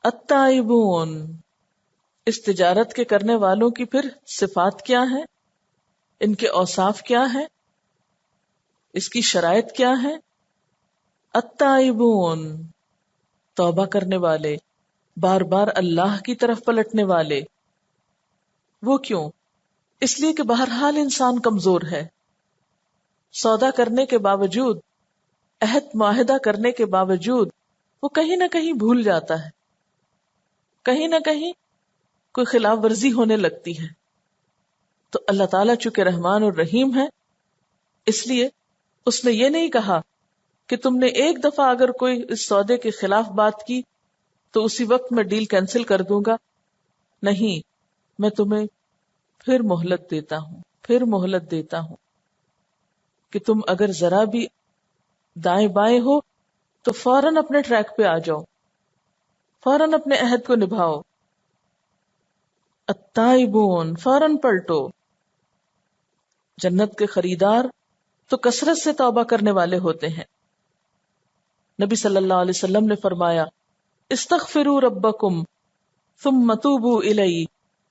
التائبون، اس تجارت کے کرنے والوں کی پھر صفات کیا ہیں، ان کے اوصاف کیا ہیں، اس کی شرائط کیا ہے؟ التائبون، توبہ کرنے والے، بار بار اللہ کی طرف پلٹنے والے۔ وہ کیوں؟ اس لیے کہ بہرحال انسان کمزور ہے، سودا کرنے کے باوجود، عہد معاہدہ کرنے کے باوجود وہ کہیں نہ کہیں بھول جاتا ہے، کہیں نہ کہیں کوئی خلاف ورزی ہونے لگتی ہے۔ تو اللہ تعالیٰ چونکہ رحمان اور رحیم ہے، اس لیے اس نے یہ نہیں کہا کہ تم نے ایک دفعہ اگر کوئی اس سودے کے خلاف بات کی تو اسی وقت میں ڈیل کینسل کر دوں گا۔ نہیں، میں تمہیں پھر مہلت دیتا ہوں، پھر مہلت دیتا ہوں کہ تم اگر ذرا بھی دائیں بائیں ہو تو فوراً اپنے ٹریک پہ آ جاؤ، فوراً اپنے عہد کو نبھاؤ۔ التائبون، فوراً پلٹو۔ جنت کے خریدار تو کثرت سے توبہ کرنے والے ہوتے ہیں۔ نبی صلی اللہ علیہ وسلم نے فرمایا، استغفروا ربکم ثم توبوا الیہ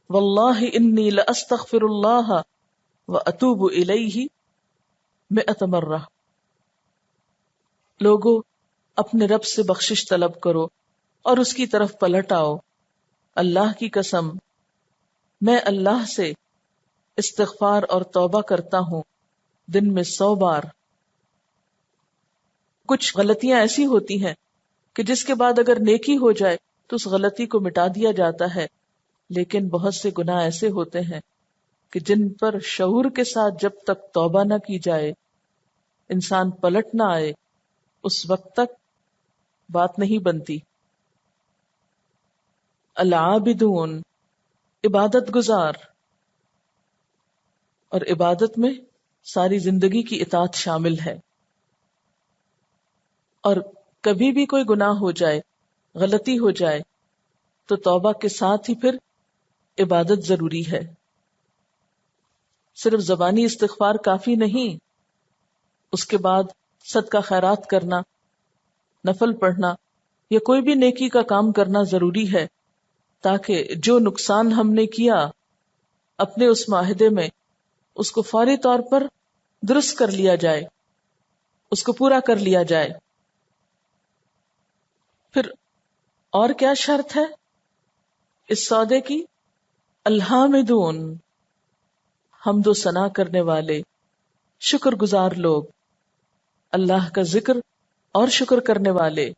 واللہ انی لاستغفر اللہ واتوب الیہ 100 مرہ۔ لوگو، اپنے رب سے بخشش طلب کرو اور اس کی طرف پلٹ آؤ۔ اللہ کی قسم، میں اللہ سے استغفار اور توبہ کرتا ہوں دن میں 100 بار۔ کچھ غلطیاں ایسی ہوتی ہیں کہ جس کے بعد اگر نیکی ہو جائے تو اس غلطی کو مٹا دیا جاتا ہے، لیکن بہت سے گناہ ایسے ہوتے ہیں کہ جن پر شعور کے ساتھ جب تک توبہ نہ کی جائے، انسان پلٹ نہ آئے، اس وقت تک بات نہیں بنتی۔ العابدون، عبادت گزار، اور عبادت میں ساری زندگی کی اطاعت شامل ہے۔ اور کبھی بھی کوئی گناہ ہو جائے، غلطی ہو جائے تو توبہ کے ساتھ ہی پھر عبادت ضروری ہے۔ صرف زبانی استغفار کافی نہیں، اس کے بعد صدقہ خیرات کرنا، نفل پڑھنا یا کوئی بھی نیکی کا کام کرنا ضروری ہے، تاکہ جو نقصان ہم نے کیا اپنے اس معاہدے میں، اس کو فوری طور پر درست کر لیا جائے، اس کو پورا کر لیا جائے۔ پھر اور کیا شرط ہے اس سودے کی؟ الحامدون، حمد و ثنا کرنے والے، شکر گزار لوگ، اللہ کا ذکر اور شکر کرنے والے،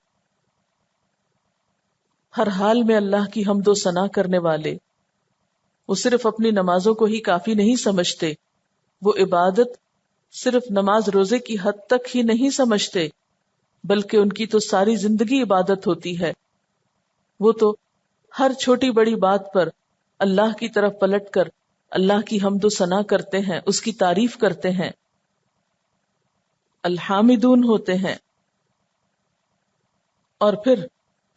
ہر حال میں اللہ کی حمد و ثنا کرنے والے۔ وہ صرف اپنی نمازوں کو ہی کافی نہیں سمجھتے، وہ عبادت صرف نماز روزے کی حد تک ہی نہیں سمجھتے، بلکہ ان کی تو ساری زندگی عبادت ہوتی ہے۔ وہ تو ہر چھوٹی بڑی بات پر اللہ کی طرف پلٹ کر اللہ کی حمد و ثنا کرتے ہیں، اس کی تعریف کرتے ہیں، الحامدون ہوتے ہیں۔ اور پھر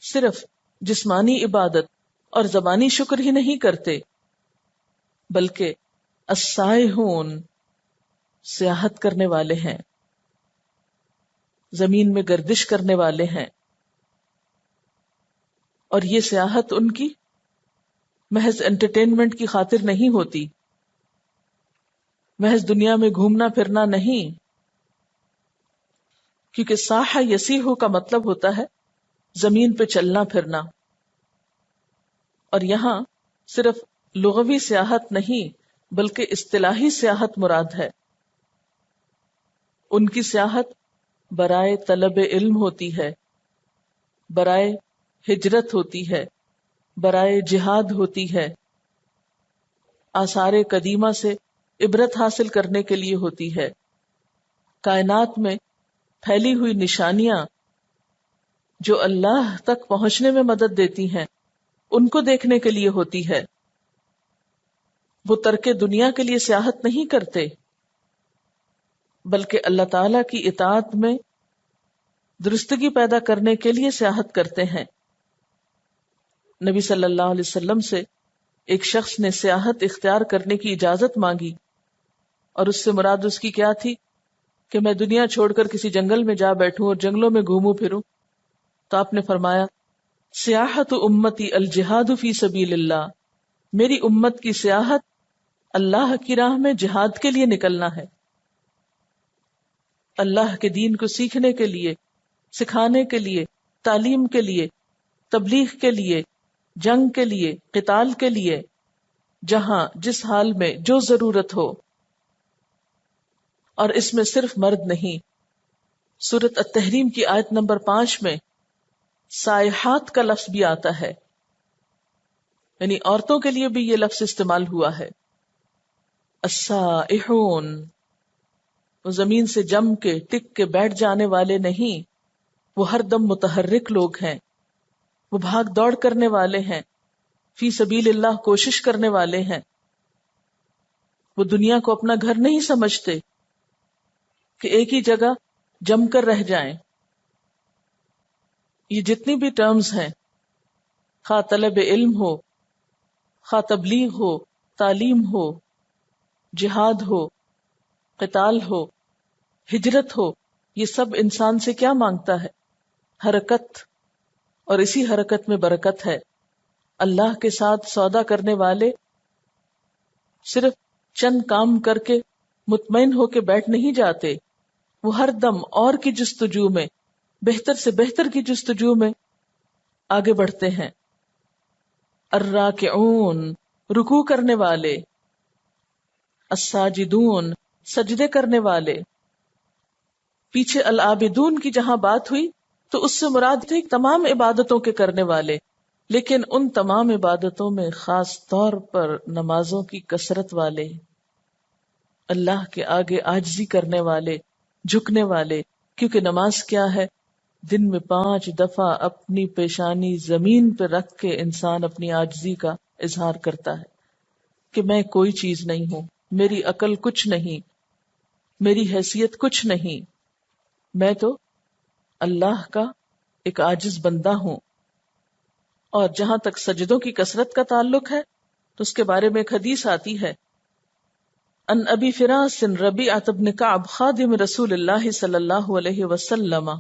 صرف جسمانی عبادت اور زبانی شکر ہی نہیں کرتے، بلکہ السائحون، سیاحت کرنے والے ہیں، زمین میں گردش کرنے والے ہیں۔ اور یہ سیاحت ان کی محض انٹرٹینمنٹ کی خاطر نہیں ہوتی، محض دنیا میں گھومنا پھرنا نہیں، کیونکہ ساحہ یسیحو کا مطلب ہوتا ہے زمین پہ چلنا پھرنا، اور یہاں صرف لغوی سیاحت نہیں بلکہ اصطلاحی سیاحت مراد ہے۔ ان کی سیاحت برائے طلب علم ہوتی ہے، برائے ہجرت ہوتی ہے، برائے جہاد ہوتی ہے، آثار قدیمہ سے عبرت حاصل کرنے کے لیے ہوتی ہے، کائنات میں پھیلی ہوئی نشانیاں جو اللہ تک پہنچنے میں مدد دیتی ہیں ان کو دیکھنے کے لیے ہوتی ہے۔ وہ ترک دنیا کے لیے سیاحت نہیں کرتے، بلکہ اللہ تعالی کی اطاعت میں درستگی پیدا کرنے کے لیے سیاحت کرتے ہیں۔ نبی صلی اللہ علیہ وسلم سے ایک شخص نے سیاحت اختیار کرنے کی اجازت مانگی، اور اس سے مراد اس کی کیا تھی کہ میں دنیا چھوڑ کر کسی جنگل میں جا بیٹھوں اور جنگلوں میں گھوموں پھروں۔ تو آپ نے فرمایا سیاحت امتی الجہاد فی سبیل اللہ، میری امت کی سیاحت اللہ کی راہ میں جہاد کے لیے نکلنا ہے، اللہ کے دین کو سیکھنے کے لیے، سکھانے کے لیے، تعلیم کے لیے، تبلیغ کے لیے، جنگ کے لیے، قتال کے لیے، جہاں جس حال میں جو ضرورت ہو۔ اور اس میں صرف مرد نہیں، سورۃ التحریم کی آیت نمبر 5 میں سائحات کا لفظ بھی آتا ہے، یعنی عورتوں کے لیے بھی یہ لفظ استعمال ہوا ہے۔ السائحون، وہ زمین سے جم کے ٹک کے بیٹھ جانے والے نہیں، وہ ہر دم متحرک لوگ ہیں، وہ بھاگ دوڑ کرنے والے ہیں، فی سبیل اللہ کوشش کرنے والے ہیں، وہ دنیا کو اپنا گھر نہیں سمجھتے کہ ایک ہی جگہ جم کر رہ جائیں۔ یہ جتنی بھی ٹرمز ہیں، خواہ طلب علم ہو، خواہ تبلیغ ہو، تعلیم ہو، جہاد ہو، قتال ہو، ہجرت ہو، یہ سب انسان سے کیا مانگتا ہے؟ حرکت، اور اسی حرکت میں برکت ہے۔ اللہ کے ساتھ سودا کرنے والے صرف چند کام کر کے مطمئن ہو کے بیٹھ نہیں جاتے، وہ ہر دم اور کی جستجو میں، بہتر سے بہتر کی جستجو میں آگے بڑھتے ہیں۔ الراکعون، رکوع کرنے والے، الساجدون، سجدے کرنے والے۔ پیچھے العابدون کی جہاں بات ہوئی تو اس سے مراد تھے تمام عبادتوں کے کرنے والے، لیکن ان تمام عبادتوں میں خاص طور پر نمازوں کی کثرت والے، اللہ کے آگے عاجزی کرنے والے، جھکنے والے، کیونکہ نماز کیا ہے؟ دن میں 5 دفعہ اپنی پیشانی زمین پہ رکھ کے انسان اپنی عاجزی کا اظہار کرتا ہے کہ میں کوئی چیز نہیں ہوں، میری عقل کچھ نہیں، میری حیثیت کچھ نہیں، میں تو اللہ کا ایک عاجز بندہ ہوں۔ اور جہاں تک سجدوں کی کثرت کا تعلق ہے تو اس کے بارے میں ایک حدیث آتی ہے، ان ابی فراس ربیعۃ بن کعب خادم رسول اللہ صلی اللہ علیہ وسلم،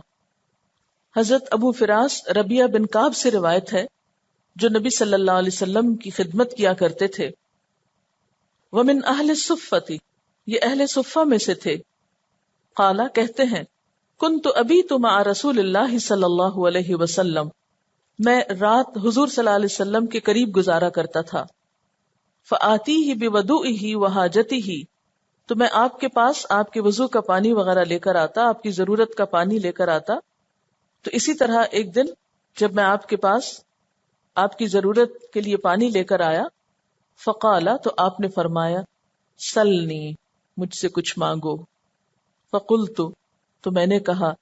حضرت ابو فراس ربیعہ بن کعب سے روایت ہے جو نبی صلی اللہ علیہ وسلم کی خدمت کیا کرتے تھے۔ ومن اہل الصفۃ، یہ اہل صفہ میں سے تھے۔ قالا، کہتے ہیں، کنت ابیت مع رسول اللہ صلی اللہ علیہ وسلم، میں رات حضور صلی اللہ علیہ وسلم کے قریب گزارا کرتا تھا۔ فآتیہ بوضوئہ وحاجتہ، تو میں آپ کے پاس آپ کے وضو کا پانی وغیرہ لے کر آتا، آپ کی ضرورت کا پانی لے کر آتا۔ تو اسی طرح ایک دن جب میں آپ کے پاس آپ کی ضرورت کے لیے پانی لے کر آیا، فقالا، تو آپ نے فرمایا، سلنی، مجھ سے کچھ مانگو۔ فقلت، تو میں نے کہا،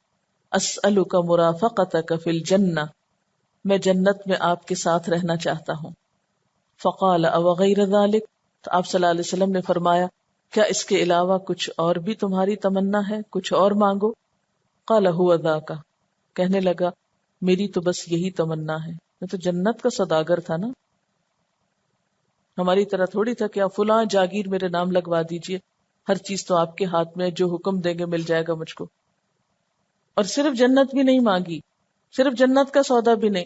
اسألک مرافقتک فی الجنہ، میں جنت میں آپ کے ساتھ رہنا چاہتا ہوں۔ فقال او غیر ذلک، تو آپ صلی اللہ علیہ وسلم نے فرمایا، کیا اس کے علاوہ کچھ اور بھی تمہاری تمنا ہے؟ کچھ اور مانگو۔ قال هو ذاک، کہنے لگا، میری تو بس یہی تمنا ہے، میں تو جنت کا سوداگر تھا نا، ہماری طرح تھوڑی تھا کہ آپ فلاں جاگیر میرے نام لگوا دیجئے، ہر چیز تو آپ کے ہاتھ میں، جو حکم دیں گے مل جائے گا مجھ کو۔ اور صرف جنت بھی نہیں مانگی، صرف جنت کا سودا بھی نہیں،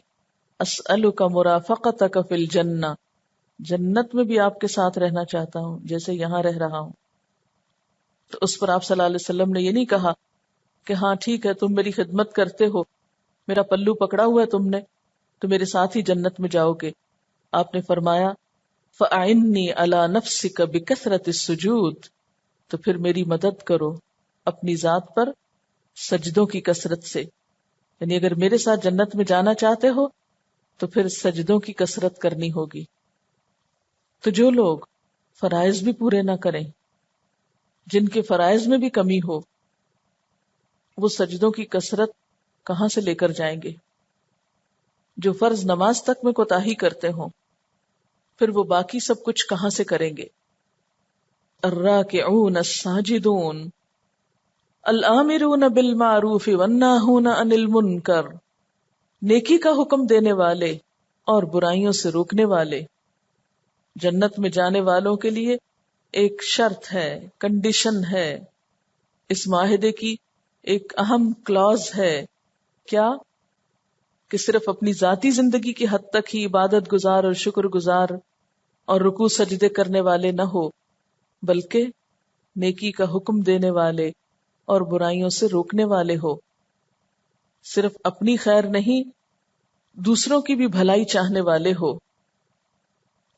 اسألک مرافقتک فی الجنہ، جنت میں بھی آپ کے ساتھ رہنا چاہتا ہوں جیسے یہاں رہ رہا ہوں۔ تو اس پر آپ صلی اللہ علیہ وسلم نے یہ نہیں کہا کہ ہاں ٹھیک ہے تم میری خدمت کرتے ہو، میرا پلو پکڑا ہوا ہے تم نے، تو میرے ساتھ ہی جنت میں جاؤ گے۔ آپ نے فرمایا، فَأَعِنِّي عَلَى نَفْسِكَ بِكَثْرَةِ السُّجُودِ، تو پھر میری مدد کرو اپنی ذات پر سجدوں کی کثرت سے، یعنی اگر میرے ساتھ جنت میں جانا چاہتے ہو تو پھر سجدوں کی کثرت کرنی ہوگی۔ تو جو لوگ فرائض بھی پورے نہ کریں، جن کے فرائض میں بھی کمی ہو، وہ سجدوں کی کثرت کہاں سے لے کر جائیں گے؟ جو فرض نماز تک میں کوتاہی کرتے ہوں، پھر وہ باقی سب کچھ کہاں سے کریں گے؟ الراکعون الساجدون الآمرون بالمعروف والناہون عن المنکر، نیکی کا حکم دینے والے اور برائیوں سے روکنے والے۔ جنت میں جانے والوں کے لیے ایک شرط ہے، کنڈیشن ہے، اس معاہدے کی ایک اہم کلاز ہے، کیا؟ کہ صرف اپنی ذاتی زندگی کی حد تک ہی عبادت گزار اور شکر گزار اور رکوع سجدے کرنے والے نہ ہو، بلکہ نیکی کا حکم دینے والے اور برائیوں سے روکنے والے ہو. صرف اپنی خیر نہیں، دوسروں کی بھی بھلائی چاہنے والے ہو.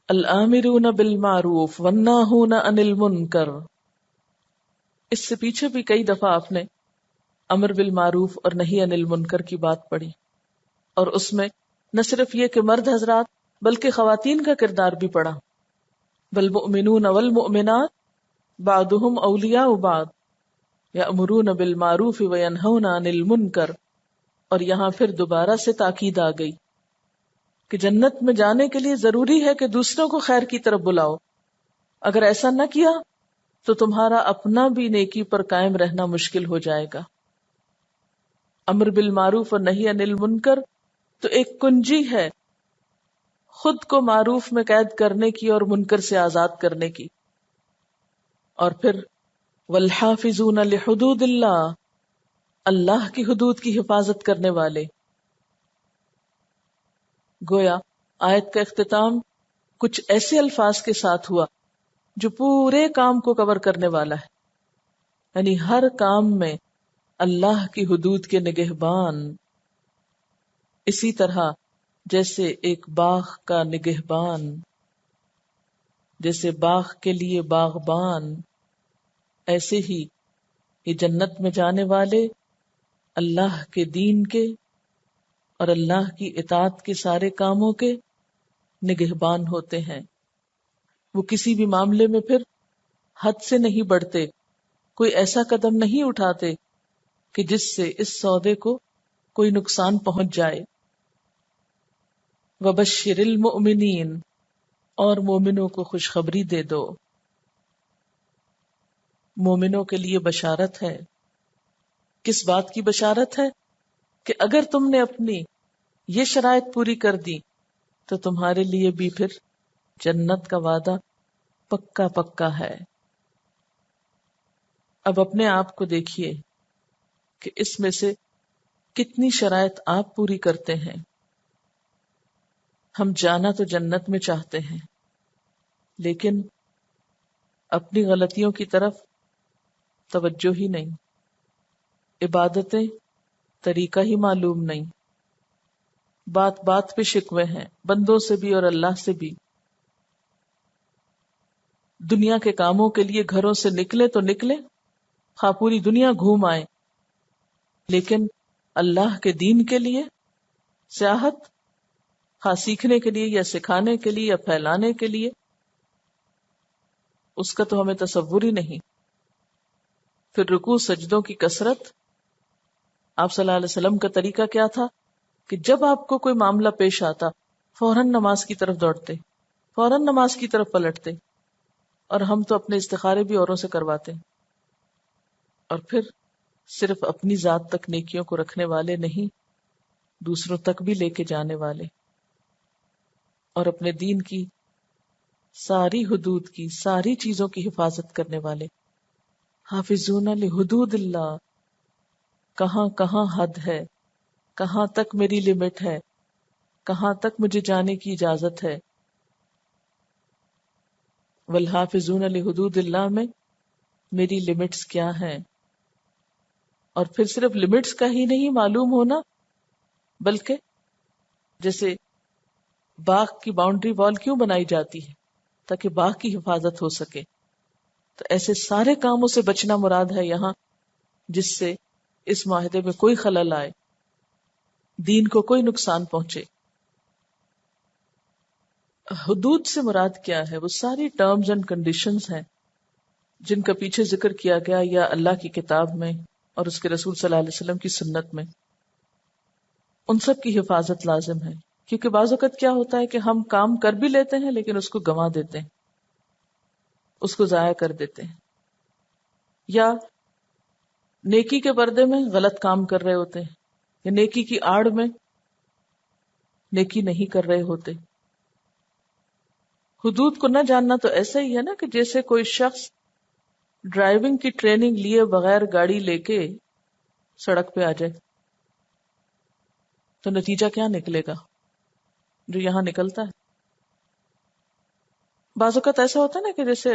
الآمرون بالمعروف والناہون عن المنکر. اس سے پیچھے بھی کئی دفعہ آپ نے امر بالمعروف اور نہی عن المنکر کی بات پڑھی، اور اس میں نہ صرف یہ کہ مرد حضرات بلکہ خواتین کا کردار بھی پڑھا. والمؤمنون والمؤمنات بعضهم اولیاء بعض یأمرون بالمعروف وینہون عن المنکر. اور یہاں پھر دوبارہ سے تاکید آ گئی کہ جنت میں جانے کے لیے ضروری ہے کہ دوسروں کو خیر کی طرف بلاؤ. اگر ایسا نہ کیا تو تمہارا اپنا بھی نیکی پر قائم رہنا مشکل ہو جائے گا. امر بالمعروف اور نہی عن المنکر تو ایک کنجی ہے خود کو معروف میں قید کرنے کی اور منکر سے آزاد کرنے کی. اور پھر والحافظون لحدود اللہ، اللہ کی حدود کی حفاظت کرنے والے. گویا آیت کا اختتام کچھ ایسے الفاظ کے ساتھ ہوا جو پورے کام کو کور کرنے والا ہے، یعنی ہر کام میں اللہ کی حدود کے نگہبان. اسی طرح جیسے ایک باغ کا نگہبان، جیسے باغ کے لیے باغبان، ایسے ہی یہ جنت میں جانے والے اللہ کے دین کے اور اللہ کی اطاعت کے سارے کاموں کے نگہبان ہوتے ہیں. وہ کسی بھی معاملے میں پھر حد سے نہیں بڑھتے، کوئی ایسا قدم نہیں اٹھاتے کہ جس سے اس سودے کو کوئی نقصان پہنچ جائے. وبشر المؤمنین، اور مومنوں کو خوشخبری دے دو. مومنوں کے لیے بشارت ہے. کس بات کی بشارت ہے؟ کہ اگر تم نے اپنی یہ شرائط پوری کر دی تو تمہارے لیے بھی پھر جنت کا وعدہ پکا پکا ہے. اب اپنے آپ کو دیکھیے کہ اس میں سے کتنی شرائط آپ پوری کرتے ہیں. ہم جانا تو جنت میں چاہتے ہیں، لیکن اپنی غلطیوں کی طرف توجہ ہی نہیں، عبادتیں طریقہ ہی معلوم نہیں، بات بات پہ شکوے ہیں، بندوں سے بھی اور اللہ سے بھی. دنیا کے کاموں کے لیے گھروں سے نکلے تو نکلے، خواہ پوری دنیا گھوم آئے، لیکن اللہ کے دین کے لیے سیاحت، خواہ سیکھنے کے لیے یا سکھانے کے لیے یا پھیلانے کے لیے، اس کا تو ہمیں تصور ہی نہیں. پھر رکوع سجدوں کی کثرت. آپ صلی اللہ علیہ وسلم کا طریقہ کیا تھا کہ جب آپ کو کوئی معاملہ پیش آتا فوراً نماز کی طرف دوڑتے، فوراً نماز کی طرف پلٹتے. اور ہم تو اپنے استخارے بھی اوروں سے کرواتے. اور پھر صرف اپنی ذات تک نیکیوں کو رکھنے والے نہیں، دوسروں تک بھی لے کے جانے والے، اور اپنے دین کی ساری حدود کی، ساری چیزوں کی حفاظت کرنے والے. حافظون لحدود اللہ، کہاں کہاں حد ہے، کہاں تک میری لمٹ ہے، کہاں تک مجھے جانے کی اجازت ہے. والحافظون لحدود اللہ میں میری لمٹس کیا ہیں. اور پھر صرف لمٹس کا ہی نہیں معلوم ہونا، بلکہ جیسے باغ کی باؤنڈری وال کیوں بنائی جاتی ہے؟ تاکہ باغ کی حفاظت ہو سکے. تو ایسے سارے کاموں سے بچنا مراد ہے یہاں، جس سے اس معاہدے میں کوئی خلل آئے، دین کو کوئی نقصان پہنچے. حدود سے مراد کیا ہے؟ وہ ساری ٹرمز اینڈ کنڈیشنز ہیں جن کا پیچھے ذکر کیا گیا یا اللہ کی کتاب میں اور اس کے رسول صلی اللہ علیہ وسلم کی سنت میں. ان سب کی حفاظت لازم ہے، کیونکہ بعض اوقات کیا ہوتا ہے کہ ہم کام کر بھی لیتے ہیں لیکن اس کو گنوا دیتے ہیں، اس کو ضائع کر دیتے ہیں، یا نیکی کے پردے میں غلط کام کر رہے ہوتے ہیں، یا نیکی کی آڑ میں نیکی نہیں کر رہے ہوتے. حدود کو نہ جاننا تو ایسا ہی ہے نا کہ جیسے کوئی شخص ڈرائیونگ کی ٹریننگ لیے بغیر گاڑی لے کے سڑک پہ آ جائے. تو نتیجہ کیا نکلے گا جو یہاں نکلتا ہے؟ بعض اوقات ایسا ہوتا ہے نا کہ جیسے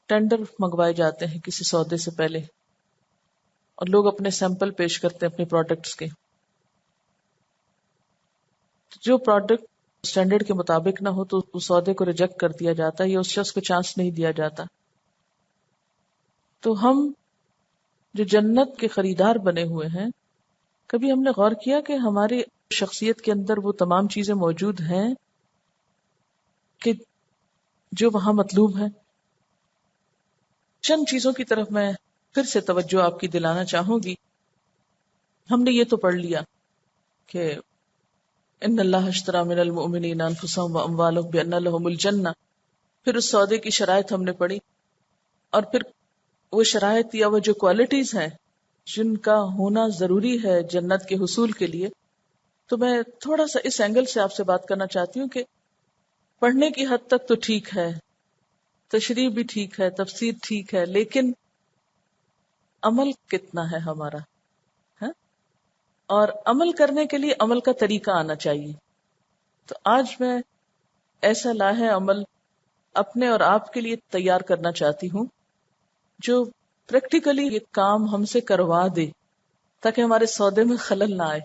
ٹینڈر منگوائے جاتے ہیں کسی سودے سے پہلے، اور لوگ اپنے سیمپل پیش کرتے ہیں اپنے پروڈکٹس کے. جو پروڈکٹ اسٹینڈرڈ کے مطابق نہ ہو تو اس سودے کو ریجیکٹ کر دیا جاتا ہے یا اس شخص کو چانس نہیں دیا جاتا. تو ہم جو جنت کے خریدار بنے ہوئے ہیں، کبھی ہم نے غور کیا کہ ہماری شخصیت کے اندر وہ تمام چیزیں موجود ہیں کہ جو وہاں مطلوب ہے؟ چند چیزوں کی طرف میں پھر سے توجہ آپ کی دلانا چاہوں گی. ہم نے یہ تو پڑھ لیا کہ ان اللہ اشتری من المؤمنین انفسهم واموالهم بان لهم الجنہ، پھر اس سودے کی شرائط ہم نے پڑھی، اور پھر وہ شرائط یا وہ جو کوالٹیز ہیں جن کا ہونا ضروری ہے جنت کے حصول کے لیے. تو میں تھوڑا سا اس اینگل سے آپ سے بات کرنا چاہتی ہوں کہ پڑھنے کی حد تک تو ٹھیک ہے، تشریح بھی ٹھیک ہے، تفسیر ٹھیک ہے، لیکن عمل کتنا ہے ہمارا؟ ہے؟ اور عمل کرنے کے لیے عمل کا طریقہ آنا چاہیے. تو آج میں ایسا لاہ عمل اپنے اور آپ کے لیے تیار کرنا چاہتی ہوں جو پریکٹیکلی یہ کام ہم سے کروا دے تاکہ ہمارے سودے میں خلل نہ آئے،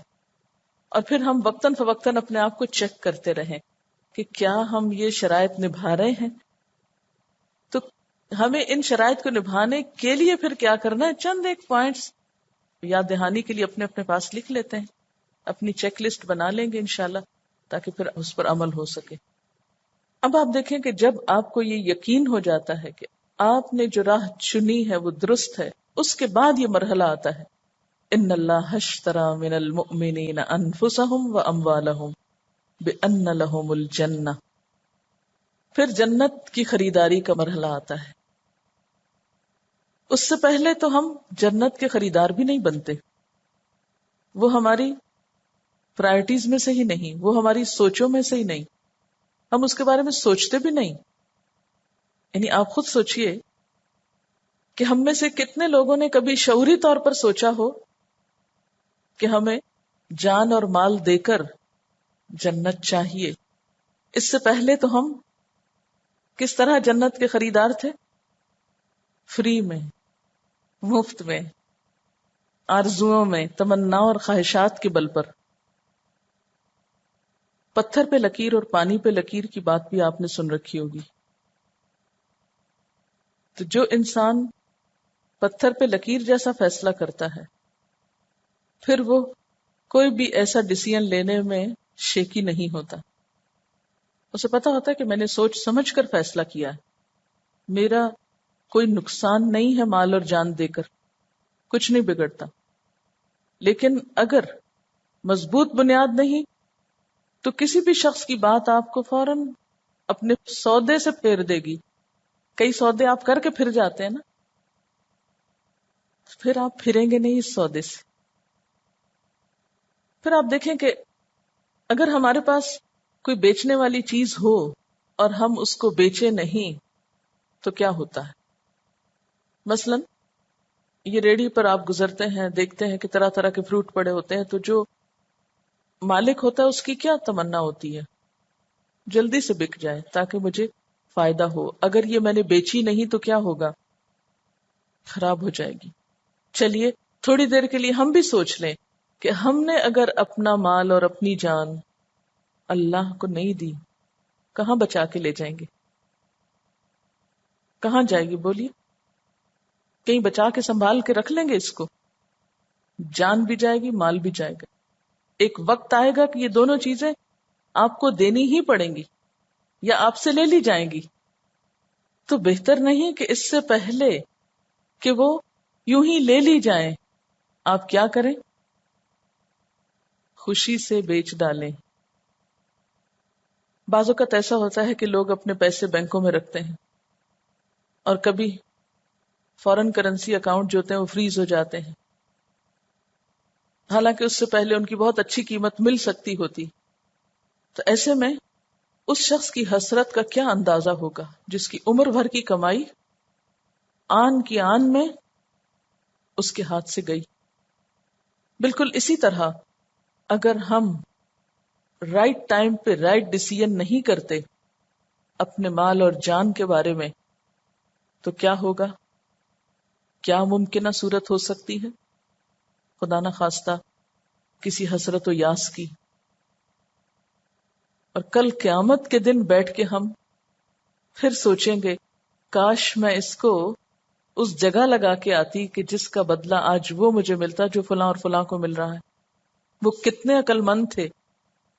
اور پھر ہم وقتاً فوقتاً اپنے آپ کو چیک کرتے رہیں کہ کیا ہم یہ شرائط نبھا رہے ہیں. تو ہمیں ان شرائط کو نبھانے کے لیے پھر کیا کرنا ہے، چند ایک پوائنٹس یاد دہانی کے لیے اپنے اپنے پاس لکھ لیتے ہیں، اپنی چیک لسٹ بنا لیں گے انشاءاللہ تاکہ پھر اس پر عمل ہو سکے. اب آپ دیکھیں کہ جب آپ کو یہ یقین ہو جاتا ہے کہ آپ نے جو راہ چنی ہے وہ درست ہے، اس کے بعد یہ مرحلہ آتا ہے ان اللہ اشتری من المؤمنین انفسهم واموالهم بان لهم الجنہ. پھر جنت کی خریداری کا مرحلہ آتا ہے. اس سے پہلے تو ہم جنت کے خریدار بھی نہیں بنتے، وہ ہماری پرائرٹیز میں سے ہی نہیں، وہ ہماری سوچوں میں سے ہی نہیں، ہم اس کے بارے میں سوچتے بھی نہیں. یعنی آپ خود سوچئے کہ ہم میں سے کتنے لوگوں نے کبھی شعوری طور پر سوچا ہو کہ ہمیں جان اور مال دے کر جنت چاہیے. اس سے پہلے تو ہم کس طرح جنت کے خریدار تھے؟ فری میں، مفت میں، آرزوؤں میں، تمناؤں اور خواہشات کے بل پر. پتھر پہ لکیر اور پانی پہ لکیر کی بات بھی آپ نے سن رکھی ہوگی. تو جو انسان پتھر پہ لکیر جیسا فیصلہ کرتا ہے پھر وہ کوئی بھی ایسا ڈیسیژن لینے میں شیکی نہیں ہوتا. اسے پتا ہوتا ہے کہ میں نے سوچ سمجھ کر فیصلہ کیا ہے، میرا کوئی نقصان نہیں ہے مال اور جان دے کر، کچھ نہیں بگڑتا. لیکن اگر مضبوط بنیاد نہیں تو کسی بھی شخص کی بات آپ کو فوراً اپنے سودے سے پھیر دے گی. کئی سودے آپ کر کے پھر جاتے ہیں نا، پھر آپ پھریں گے نہیں اس سودے سے. پھر آپ دیکھیں کہ اگر ہمارے پاس کوئی بیچنے والی چیز ہو اور ہم اس کو بیچے نہیں تو کیا ہوتا ہے؟ مثلا یہ ریڑھی پر آپ گزرتے ہیں، دیکھتے ہیں کہ طرح طرح کے فروٹ پڑے ہوتے ہیں، تو جو مالک ہوتا ہے اس کی کیا تمنا ہوتی ہے؟ جلدی سے بک جائے تاکہ مجھے فائدہ ہو. اگر یہ میں نے بیچی نہیں تو کیا ہوگا؟ خراب ہو جائے گی. چلیے تھوڑی دیر کے لیے ہم بھی سوچ لیں کہ ہم نے اگر اپنا مال اور اپنی جان اللہ کو نہیں دی، کہاں بچا کے لے جائیں گے؟ کہاں جائے گی بولیے؟ کہیں بچا کے سنبھال کے رکھ لیں گے اس کو؟ جان بھی جائے گی، مال بھی جائے گا. ایک وقت آئے گا کہ یہ دونوں چیزیں آپ کو دینی ہی پڑیں گی یا آپ سے لے لی جائیں گی. تو بہتر نہیں کہ اس سے پہلے کہ وہ یوں ہی لے لی جائیں آپ کیا کریں؟ خوشی سے بیچ ڈالیں. بعض اوقات ایسا ہوتا ہے کہ لوگ اپنے پیسے بینکوں میں رکھتے ہیں اور کبھی فورن کرنسی اکاؤنٹ جو ہوتے ہیں وہ فریز ہو جاتے ہیں، حالانکہ اس سے پہلے ان کی بہت اچھی قیمت مل سکتی ہوتی. تو ایسے میں اس شخص کی حسرت کا کیا اندازہ ہوگا جس کی عمر بھر کی کمائی آن کی آن میں اس کے ہاتھ سے گئی. بالکل اسی طرح اگر ہم رائٹ ٹائم پہ رائٹ ڈیسیژن نہیں کرتے اپنے مال اور جان کے بارے میں تو کیا ہوگا؟ کیا ممکنہ صورت ہو سکتی ہے؟ خدا نہ خواستہ کسی حسرت و یاس کی، اور کل قیامت کے دن بیٹھ کے ہم پھر سوچیں گے کاش میں اس کو اس جگہ لگا کے آتی کہ جس کا بدلہ آج وہ مجھے ملتا جو فلاں اور فلاں کو مل رہا ہے۔ وہ کتنے عقل مند تھے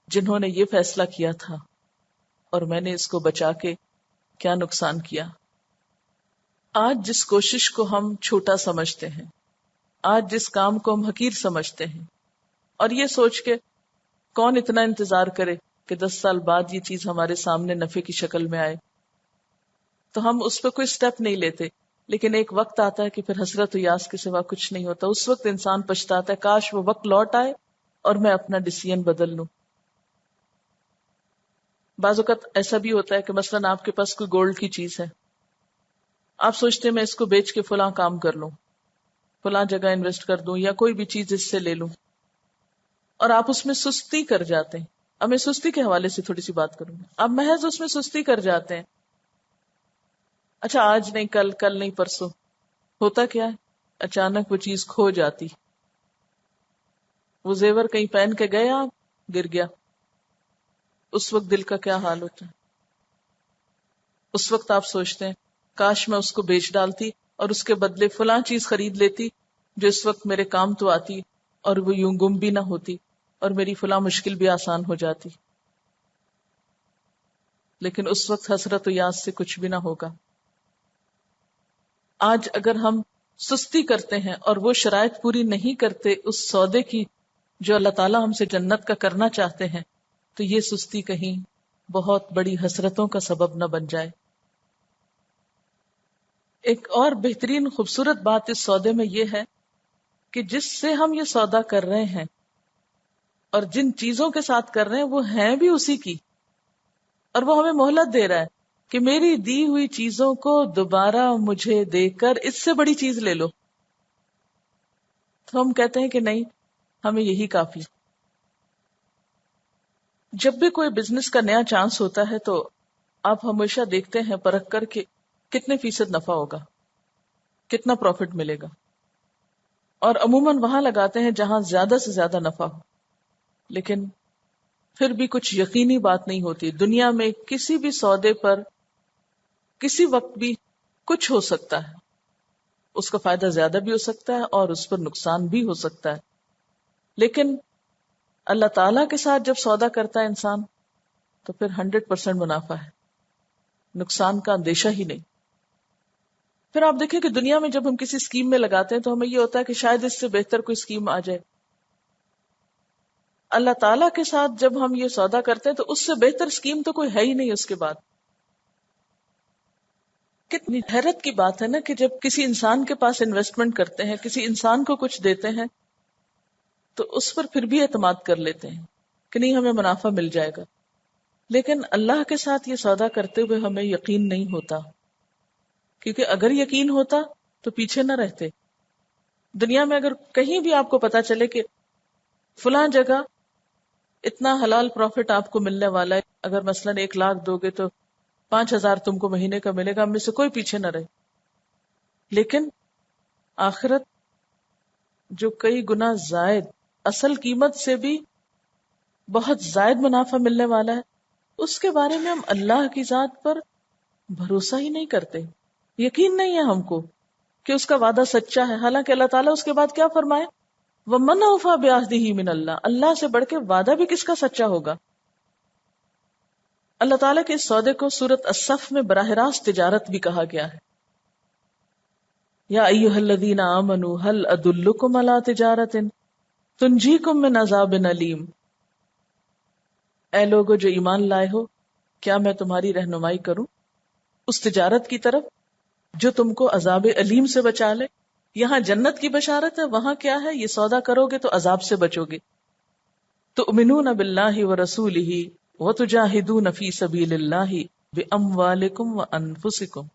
جنہوں نے یہ فیصلہ کیا تھا، اور میں نے اس کو بچا کے کیا نقصان کیا۔ آج جس کوشش کو ہم چھوٹا سمجھتے ہیں، آج جس کام کو ہم حقیر سمجھتے ہیں، اور یہ سوچ کے کون اتنا انتظار کرے کہ 10 سال بعد یہ چیز ہمارے سامنے نفع کی شکل میں آئے، تو ہم اس پہ کوئی سٹیپ نہیں لیتے۔ لیکن ایک وقت آتا ہے کہ پھر حسرت و یاس کے سوا کچھ نہیں ہوتا۔ اس وقت انسان پچھتاتا ہے کاش وہ وقت لوٹ آئے اور میں اپنا ڈیسیژن بدل لوں۔ بعض اوقات ایسا بھی ہوتا ہے کہ مثلاً آپ کے پاس کوئی گولڈ کی چیز ہے، آپ سوچتے ہیں میں اس کو بیچ کے فلاں کام کر لوں، فلاں جگہ انویسٹ کر دوں، یا کوئی بھی چیز اس سے لے لوں، اور آپ اس میں سستی کر جاتے ہیں۔ اب میں سستی کے حوالے سے تھوڑی سی بات کروں گی۔ آپ محض اس میں سستی کر جاتے ہیں، اچھا آج نہیں کل، کل نہیں پرسوں، ہوتا کیا ہے اچانک وہ چیز کھو جاتی، وہ زیور کہیں پہن کے گئے، آپ گر گیا، اس وقت دل کا کیا حال ہوتا ہے؟ اس وقت آپ سوچتے ہیں کاش میں اس کو بیچ ڈالتی اور اس کے بدلے فلاں چیز خرید لیتی جو اس وقت میرے کام تو آتی، اور وہ یوں گم بھی نہ ہوتی اور میری فلاں مشکل بھی آسان ہو جاتی۔ لیکن اس وقت حسرت و یاس سے کچھ بھی نہ ہوگا۔ آج اگر ہم سستی کرتے ہیں اور وہ شرائط پوری نہیں کرتے اس سودے کی جو اللہ تعالیٰ ہم سے جنت کا کرنا چاہتے ہیں، تو یہ سستی کہیں بہت بڑی حسرتوں کا سبب نہ بن جائے۔ ایک اور بہترین خوبصورت بات اس سودے میں یہ ہے کہ جس سے ہم یہ سودا کر رہے ہیں اور جن چیزوں کے ساتھ کر رہے ہیں وہ ہیں بھی اسی کی، اور وہ ہمیں مہلت دے رہا ہے کہ میری دی ہوئی چیزوں کو دوبارہ مجھے دے کر اس سے بڑی چیز لے لو۔ تو ہم کہتے ہیں کہ نہیں، ہمیں یہی کافی۔ جب بھی کوئی بزنس کا نیا چانس ہوتا ہے تو آپ ہمیشہ دیکھتے ہیں پرکھ کر کے کتنے فیصد نفع ہوگا، کتنا پروفٹ ملے گا، اور عموماً وہاں لگاتے ہیں جہاں زیادہ سے زیادہ نفع ہو۔ لیکن پھر بھی کچھ یقینی بات نہیں ہوتی۔ دنیا میں کسی بھی سودے پر کسی وقت بھی کچھ ہو سکتا ہے، اس کا فائدہ زیادہ بھی ہو سکتا ہے اور اس پر نقصان بھی ہو سکتا ہے۔ لیکن اللہ تعالیٰ کے ساتھ جب سودا کرتا ہے انسان تو پھر 100% منافع ہے، نقصان کا اندیشہ ہی نہیں۔ پھر آپ دیکھیں کہ دنیا میں جب ہم کسی اسکیم میں لگاتے ہیں تو ہمیں یہ ہوتا ہے کہ شاید اس سے بہتر کوئی اسکیم آ جائے۔ اللہ تعالیٰ کے ساتھ جب ہم یہ سودا کرتے ہیں تو اس سے بہتر اسکیم تو کوئی ہے ہی نہیں اس کے بعد۔ کتنی حیرت کی بات ہے نا کہ جب کسی انسان کے پاس انویسٹمنٹ کرتے ہیں، کسی انسان کو کچھ دیتے ہیں، تو اس پر پھر بھی اعتماد کر لیتے ہیں کہ نہیں ہمیں منافع مل جائے گا۔ لیکن اللہ کے ساتھ یہ سودا کرتے ہوئے ہمیں یقین نہیں ہوتا، کیونکہ اگر یقین ہوتا تو پیچھے نہ رہتے۔ دنیا میں اگر کہیں بھی آپ کو پتا چلے کہ فلاں جگہ اتنا حلال پروفٹ آپ کو ملنے والا ہے، اگر مثلا 1,00,000 دو گے تو 5,000 تم کو مہینے کا ملے گا، ہم میں سے کوئی پیچھے نہ رہے۔ لیکن آخرت جو کئی گنا زائد، اصل قیمت سے بھی بہت زائد منافع ملنے والا ہے، اس کے بارے میں ہم اللہ کی ذات پر بھروسہ ہی نہیں کرتے، یقین نہیں ہے ہم کو کہ اس کا وعدہ سچا ہے۔ حالانکہ اللہ تعالیٰ اس کے بعد کیا فرمائے؟ وَمَنْ أَوْفَىٰ بِعَهْدِهِ مِنَ اللَّهِ، اللہ سے بڑھ کے وعدہ بھی کس کا سچا ہوگا؟ اللہ تعالیٰ کے اس سودے کو سورۃ الصف میں براہ راست تجارت بھی کہا گیا ہے۔ یا ایھا الذین آمنوا هل ادلکم علی تجارۃ تنجیکم من عذاب علیم، اے لوگو جو ایمان لائے ہو، کیا میں تمہاری رہنمائی کروں اس تجارت کی طرف جو تم کو عذاب علیم سے بچا لے؟ یہاں جنت کی بشارت ہے، وہاں کیا ہے؟ یہ سودا کرو گے تو عذاب سے بچو گے۔ تؤمنون باللہ ورسولہ وتجاہدون فی سبیل اللہ باموالکم وانفسکم،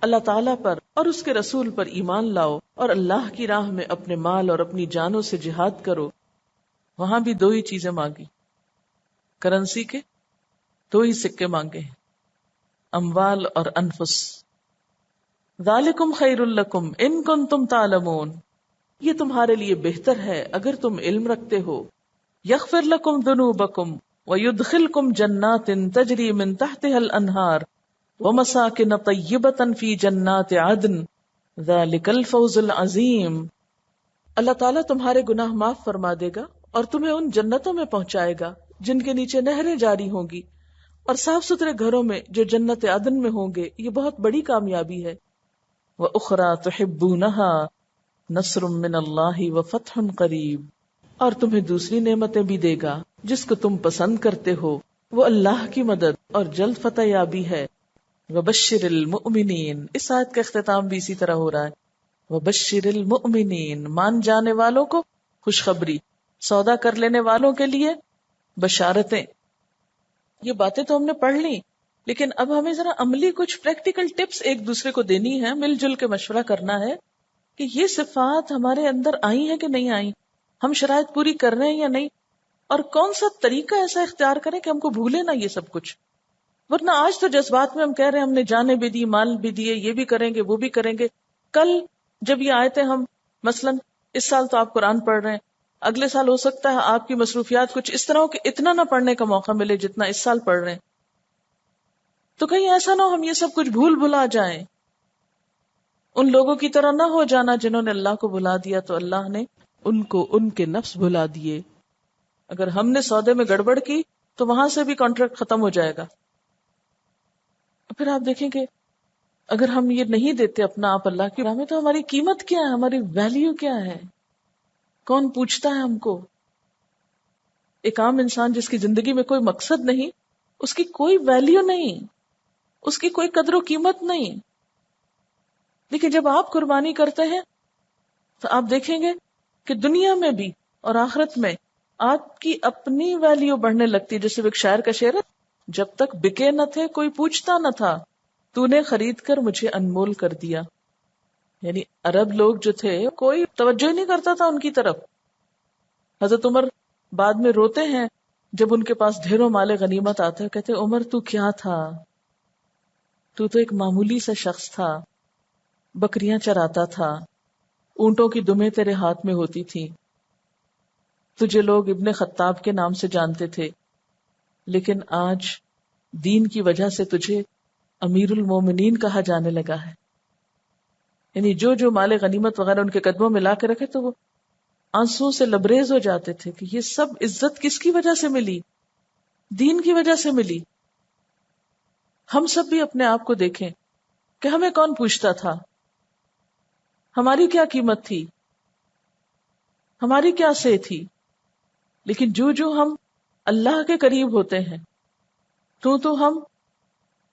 اللہ تعالیٰ پر اور اس کے رسول پر ایمان لاؤ اور اللہ کی راہ میں اپنے مال اور اپنی جانوں سے جہاد کرو۔ وہاں بھی دو ہی چیزیں مانگی، کرنسی کے دو ہی سکے مانگے ہیں، اموال اور انفس۔ ذالکم خیر لکم ان کنتم تعلمون، یہ تمہارے لیے بہتر ہے اگر تم علم رکھتے ہو۔ یغفر لکم ذنوبکم ویدخلکم جنات تجری من تحتها الانہار ومساکن طیبۃ فی جنات عدن ذالک الفوز العظیم۔ اللہ تعالیٰ تمہارے گناہ معاف فرما دے گا اور تمہیں ان جنتوں میں پہنچائے گا جن کے نیچے نہریں جاری ہوں گی، اور صاف ستھرے گھروں میں جو جنت عدن میں ہوں گے۔ یہ بہت بڑی کامیابی ہے۔ وَأُخْرَى تُحِبُّونَهَا نَصْرٌ مِّنَ اللَّهِ وَفَتْحٌ قَرِيبٌ، اور تمہیں دوسری نعمتیں بھی دے گا جس کو تم پسند کرتے ہو، وہ اللہ کی مدد اور جلد فتح یابی ہے۔ وَبَشِّرِ الْمُؤْمِنِينَ، اس آیت کا اختتام بھی اسی طرح ہو رہا ہے، وَبَشِّرِ الْمُؤْمِنِينَ، مان جانے والوں کو خوشخبری، سودا کر لینے والوں کے لیے بشارتیں۔ یہ باتیں تو ہم نے پڑھ لی، لیکن اب ہمیں ذرا عملی کچھ پریکٹیکل ٹپس ایک دوسرے کو دینی ہے، مل جل کے مشورہ کرنا ہے کہ یہ صفات ہمارے اندر آئی ہیں کہ نہیں آئی، ہم شرائط پوری کر رہے ہیں یا نہیں، اور کون سا طریقہ ایسا اختیار کریں کہ ہم کو بھولے نہ یہ سب کچھ۔ ورنہ آج تو جذبات میں ہم کہہ رہے ہیں ہم نے جانیں بھی دی، مال بھی دیے، یہ بھی کریں گے وہ بھی کریں گے، کل جب یہ آیتیں ہم مثلا اس سال تو آپ قرآن پڑھ رہے ہیں، اگلے سال ہو سکتا ہے آپ کی مصروفیات کچھ اس طرح ہو کہ اتنا نہ پڑھنے کا موقع ملے جتنا اس سال پڑھ رہے ہیں، تو کہیں ایسا نہ ہو ہم یہ سب کچھ بھلا جائیں، ان لوگوں کی طرح نہ ہو جانا جنہوں نے اللہ کو بھلا دیا تو اللہ نے ان کو ان کے نفس بھلا دیے۔ اگر ہم نے سودے میں گڑبڑ کی تو وہاں سے بھی کانٹریکٹ ختم ہو جائے گا۔ پھر آپ دیکھیں کہ اگر ہم یہ نہیں دیتے اپنا آپ اللہ کی راہ میں تو ہماری قیمت کیا ہے، ہماری ویلیو کیا ہے، کون پوچھتا ہے ہم کو؟ ایک عام انسان جس کی زندگی میں کوئی مقصد نہیں، اس کی کوئی ویلیو نہیں، اس کی کوئی قدر و قیمت نہیں۔ لیکن جب آپ قربانی کرتے ہیں تو آپ دیکھیں گے کہ دنیا میں بھی اور آخرت میں آپ کی اپنی ویلیو بڑھنے لگتی ہے۔ جیسے ایک شاعر کا شعر ہے، جب تک بکے نہ تھے کوئی پوچھتا نہ تھا، تو نے خرید کر مجھے انمول کر دیا۔ یعنی عرب لوگ جو تھے کوئی توجہ نہیں کرتا تھا ان کی طرف۔ حضرت عمر بعد میں روتے ہیں جب ان کے پاس ڈھیروں مال غنیمت آتا ہے، کہتے عمر تو کیا تھا، تو ایک معمولی سا شخص تھا، بکریاں چراتا تھا، اونٹوں کی دمیں تیرے ہاتھ میں ہوتی تھی، تجھے لوگ ابن خطاب کے نام سے جانتے تھے، لیکن آج دین کی وجہ سے تجھے امیر المومنین کہا جانے لگا ہے۔ یعنی جو مال غنیمت وغیرہ ان کے قدموں میں لا کے رکھے تو وہ آنسوں سے لبریز ہو جاتے تھے کہ یہ سب عزت کس کی وجہ سے ملی؟ دین کی وجہ سے ملی۔ ہم سب بھی اپنے آپ کو دیکھیں کہ ہمیں کون پوچھتا تھا، ہماری کیا قیمت تھی، ہماری کیا سے تھی۔ لیکن جو ہم اللہ کے قریب ہوتے ہیں تو ہم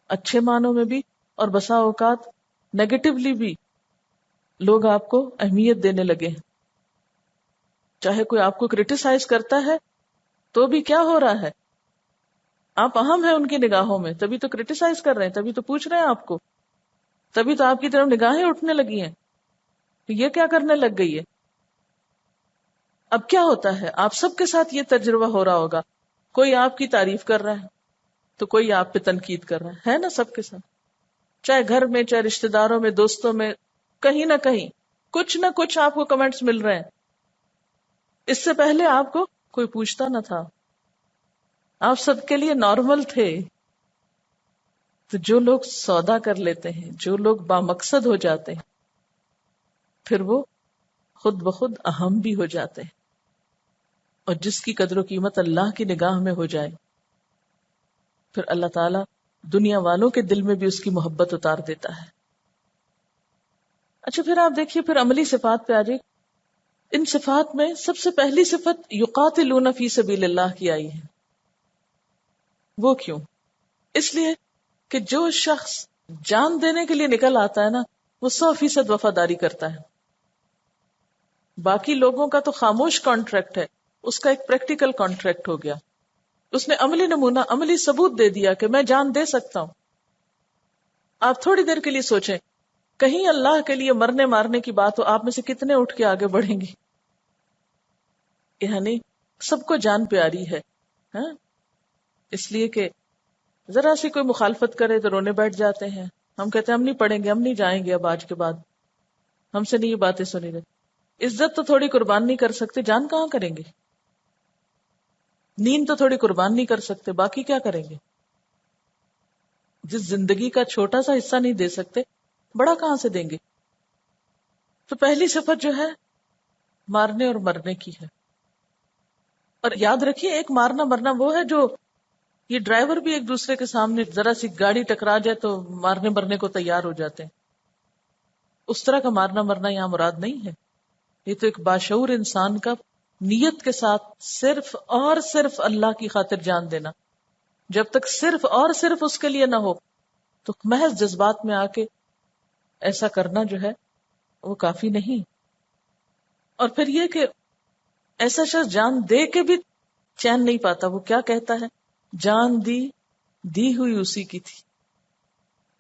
اچھے معنوں میں بھی اور بسا اوقات نیگیٹیولی بھی لوگ آپ کو اہمیت دینے لگے ہیں۔ چاہے کوئی آپ کو کرٹیسائز کرتا ہے تو بھی کیا ہو رہا ہے، آپ اہم ہیں ان کی نگاہوں میں، تبھی تو کرٹیسائز کر رہے ہیں، تبھی تو پوچھ رہے ہیں آپ کو، تبھی تو آپ کی طرف نگاہیں اٹھنے لگی ہیں کہ یہ کیا کرنے لگ گئی ہے۔ اب کیا ہوتا ہے، آپ سب کے ساتھ یہ تجربہ ہو رہا ہوگا، کوئی آپ کی تعریف کر رہا ہے تو کوئی آپ پہ تنقید کر رہا ہے نا، سب کے ساتھ، چاہے گھر میں، چاہے رشتہ داروں میں، دوستوں میں، کہیں نہ کہیں کچھ نہ کچھ آپ کو کمنٹس مل رہے ہیں۔ اس سے پہلے آپ کو کوئی پوچھتا نہ تھا، آپ سب کے لیے نارمل تھے۔ تو جو لوگ سودا کر لیتے ہیں، جو لوگ بامقصد ہو جاتے ہیں، پھر وہ خود بخود اہم بھی ہو جاتے ہیں، اور جس کی قدر و قیمت اللہ کی نگاہ میں ہو جائے پھر اللہ تعالیٰ دنیا والوں کے دل میں بھی اس کی محبت اتار دیتا ہے۔ اچھا پھر آپ دیکھیے، پھر عملی صفات پہ آ جائے۔ ان صفات میں سب سے پہلی صفت یقاتلون فی سبیل اللہ کی آئی ہے۔ وہ کیوں؟ اس لیے کہ جو شخص جان دینے کے لیے نکل آتا ہے نا، وہ 100% وفاداری کرتا ہے۔ باقی لوگوں کا تو خاموش کانٹریکٹ ہے، اس کا ایک پریکٹیکل کانٹریکٹ ہو گیا، اس نے عملی نمونہ، عملی ثبوت دے دیا کہ میں جان دے سکتا ہوں۔ آپ تھوڑی دیر کے لیے سوچیں، کہیں اللہ کے لیے مرنے مارنے کی بات ہو، آپ میں سے کتنے اٹھ کے آگے بڑھیں گے؟ یعنی سب کو جان پیاری ہے، ہاں، اس لیے کہ ذرا سی کوئی مخالفت کرے تو رونے بیٹھ جاتے ہیں. ہم کہتے ہیں ہم نہیں پڑھیں گے، ہم نہیں جائیں گے اب آج کے بعد، ہم سے نہیں یہ باتیں سنی جاتی. عزت تو تھوڑی قربان نہیں کر سکتے، جان کہاں کریں گے؟ نیند تو تھوڑی قربان نہیں کر سکتے، باقی کیا کریں گے؟ جس زندگی کا چھوٹا سا حصہ نہیں دے سکتے، بڑا کہاں سے دیں گے؟ تو پہلی صفت جو ہے مارنے اور مرنے کی ہے. اور یاد رکھیے ایک مارنا مرنا وہ ہے جو یہ ڈرائیور بھی ایک دوسرے کے سامنے ذرا سی گاڑی ٹکرا جائے تو مارنے مرنے کو تیار ہو جاتے ہیں. اس طرح کا مارنا مرنا یہاں مراد نہیں ہے. یہ تو ایک باشعور انسان کا نیت کے ساتھ صرف اور صرف اللہ کی خاطر جان دینا. جب تک صرف اور صرف اس کے لیے نہ ہو تو محض جذبات میں آ کے ایسا کرنا جو ہے وہ کافی نہیں. اور پھر یہ کہ ایسا شخص جان دے کے بھی چین نہیں پاتا. وہ کیا کہتا ہے؟ جان دی دی ہوئی اسی کی تھی،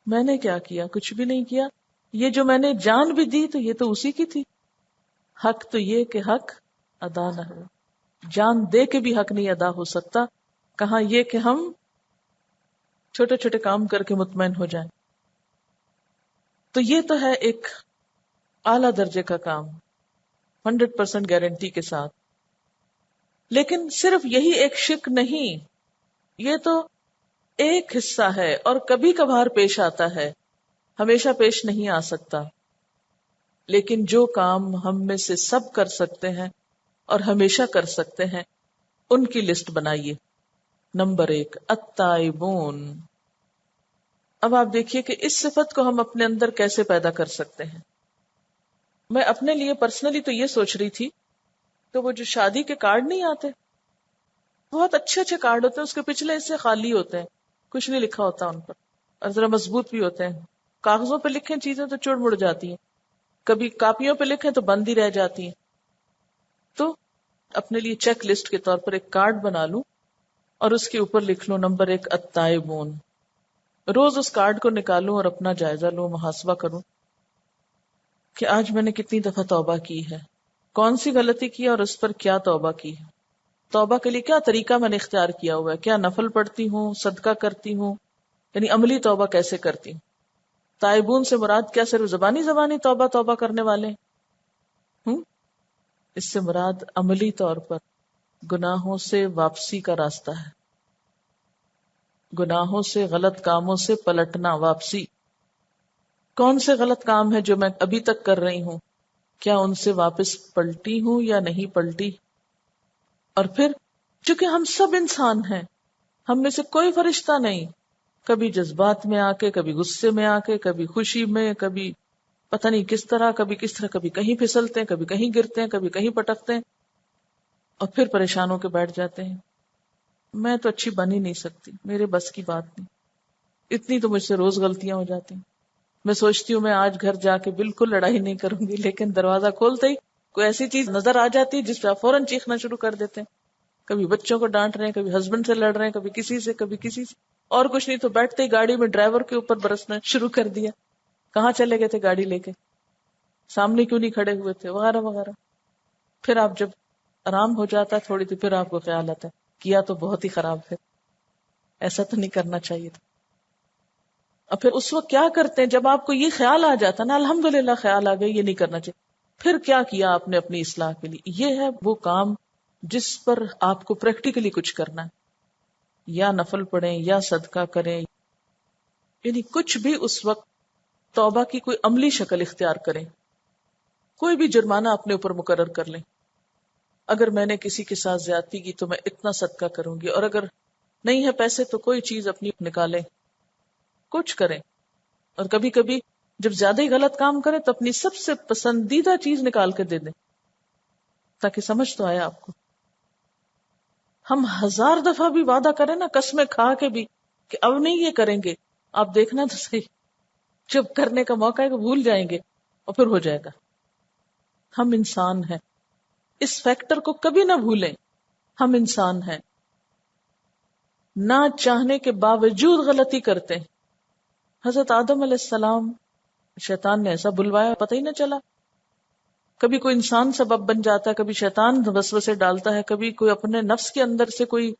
میں نے کیا کیا؟ کچھ بھی نہیں کیا. یہ جو میں نے جان بھی دی تو یہ تو اسی کی تھی. حق تو یہ کہ حق ادا نہ ہو. جان دے کے بھی حق نہیں ادا ہو سکتا، کہاں یہ کہ ہم چھوٹے چھوٹے کام کر کے مطمئن ہو جائیں. تو یہ تو ہے ایک اعلیٰ درجے کا کام 100% گارنٹی کے ساتھ. لیکن صرف یہی ایک شک نہیں، یہ تو ایک حصہ ہے اور کبھی کبھار پیش آتا ہے، ہمیشہ پیش نہیں آ سکتا. لیکن جو کام ہم میں سے سب کر سکتے ہیں اور ہمیشہ کر سکتے ہیں ان کی لسٹ بنائیے. نمبر 1 التائبون. اب آپ دیکھیے کہ اس صفت کو ہم اپنے اندر کیسے پیدا کر سکتے ہیں. میں اپنے لیے پرسنلی تو یہ سوچ رہی تھی کہ وہ جو شادی کے کارڈ نہیں آتے، بہت اچھے اچھے کارڈ ہوتے ہیں، اس کے پچھلے حصے خالی ہوتے ہیں، کچھ نہیں لکھا ہوتا ان پر، اور ذرا مضبوط بھی ہوتے ہیں. کاغذوں پہ لکھیں چیزیں تو چڑ مڑ جاتی ہیں، کبھی کاپیوں پہ لکھیں تو بند ہی رہ جاتی ہیں. تو اپنے لیے چیک لسٹ کے طور پر ایک کارڈ بنا لوں اور اس کے اوپر لکھ لوں نمبر 1 التائبون. روز اس کارڈ کو نکالوں اور اپنا جائزہ لوں، محاسبہ کروں کہ آج میں نے کتنی دفعہ توبہ کی ہے، کون سی غلطی کی اور اس پر کیا توبہ کی ہے، توبہ کے لیے کیا طریقہ میں نے اختیار کیا ہوا ہے، کیا نفل پڑھتی ہوں، صدقہ کرتی ہوں، یعنی عملی توبہ کیسے کرتی ہوں. تائبون سے مراد کیا صرف زبانی توبہ توبہ کرنے والے ہوں؟ اس سے مراد عملی طور پر گناہوں سے واپسی کا راستہ ہے، گناہوں سے، غلط کاموں سے پلٹنا، واپسی. کون سے غلط کام ہے جو میں ابھی تک کر رہی ہوں، کیا ان سے واپس پلٹی ہوں یا نہیں پلٹی. اور پھر چونکہ ہم سب انسان ہیں، ہم میں سے کوئی فرشتہ نہیں، کبھی جذبات میں آ کے، کبھی غصے میں آ کے، کبھی خوشی میں، کبھی پتہ نہیں کس طرح، کبھی کہیں پھسلتے ہیں، کبھی کہیں گرتے ہیں، کبھی کہیں پٹکتے ہیں اور پھر پریشان ہو کے بیٹھ جاتے ہیں. میں تو اچھی بن ہی نہیں سکتی، میرے بس کی بات نہیں، اتنی تو مجھ سے روز غلطیاں ہو جاتی ہیں. میں سوچتی ہوں میں آج گھر جا کے بالکل لڑائی نہیں کروں گی، لیکن دروازہ کھولتے ہی کوئی ایسی چیز نظر آ جاتی ہے جس پہ آپ فوراً چیخنا شروع کر دیتے ہیں. کبھی بچوں کو ڈانٹ رہے ہیں، کبھی ہسبینڈ سے لڑ رہے ہیں، کبھی کسی سے، اور کچھ نہیں تو بیٹھتے ہی گاڑی میں ڈرائیور کے اوپر برسنا شروع کر دیا. کہاں چلے گئے تھے گاڑی لے کے، سامنے کیوں نہیں کھڑے ہوئے تھے، وغیرہ وغیرہ. پھر آپ جب آرام ہو جاتا ہے تھوڑی دیر، پھر آپ کو خیال آتا ہے کیا تو بہت ہی خراب ہے، ایسا تو نہیں کرنا چاہیے تھا. اور پھر اس وقت کیا کرتے ہیں جب آپ کو یہ خیال آ جاتا نا، الحمدللہ خیال آ گئے یہ نہیں کرنا چاہیے، پھر کیا کیا آپ نے اپنی اصلاح کے لیے. یہ ہے وہ کام جس پر آپ کو پریکٹیکلی کچھ کرنا ہے، یا نفل پڑھیں یا صدقہ کریں، یعنی کچھ بھی اس وقت توبہ کی کوئی عملی شکل اختیار کریں. کوئی بھی جرمانہ اپنے اوپر مقرر کر لیں، اگر میں نے کسی کے ساتھ زیادتی کی تو میں اتنا صدقہ کروں گی، اور اگر نہیں ہے پیسے تو کوئی چیز اپنی نکالیں، کچھ کریں. اور کبھی کبھی جب زیادہ ہی غلط کام کریں تو اپنی سب سے پسندیدہ چیز نکال کے دے دیں تاکہ سمجھ تو آئے آپ کو. ہم 1000 دفعہ بھی وعدہ کریں نا، قسمیں کھا کے بھی کہ اب نہیں یہ کریں گے، آپ دیکھنا تو صحیح، جب کرنے کا موقع ہے کہ بھول جائیں گے اور پھر ہو جائے گا. ہم انسان ہیں، اس فیکٹر کو کبھی نہ بھولیں، ہم انسان ہیں، نہ چاہنے کے باوجود غلطی کرتے ہیں. حضرت آدم علیہ السلام شیطان نے ایسا بلوایا پتہ ہی نہ چلا، کبھی کوئی انسان سبب بن جاتا ہے، کبھی شیطان وسوسے ڈالتا ہے، کبھی کوئی اپنے نفس کے اندر سے کوئی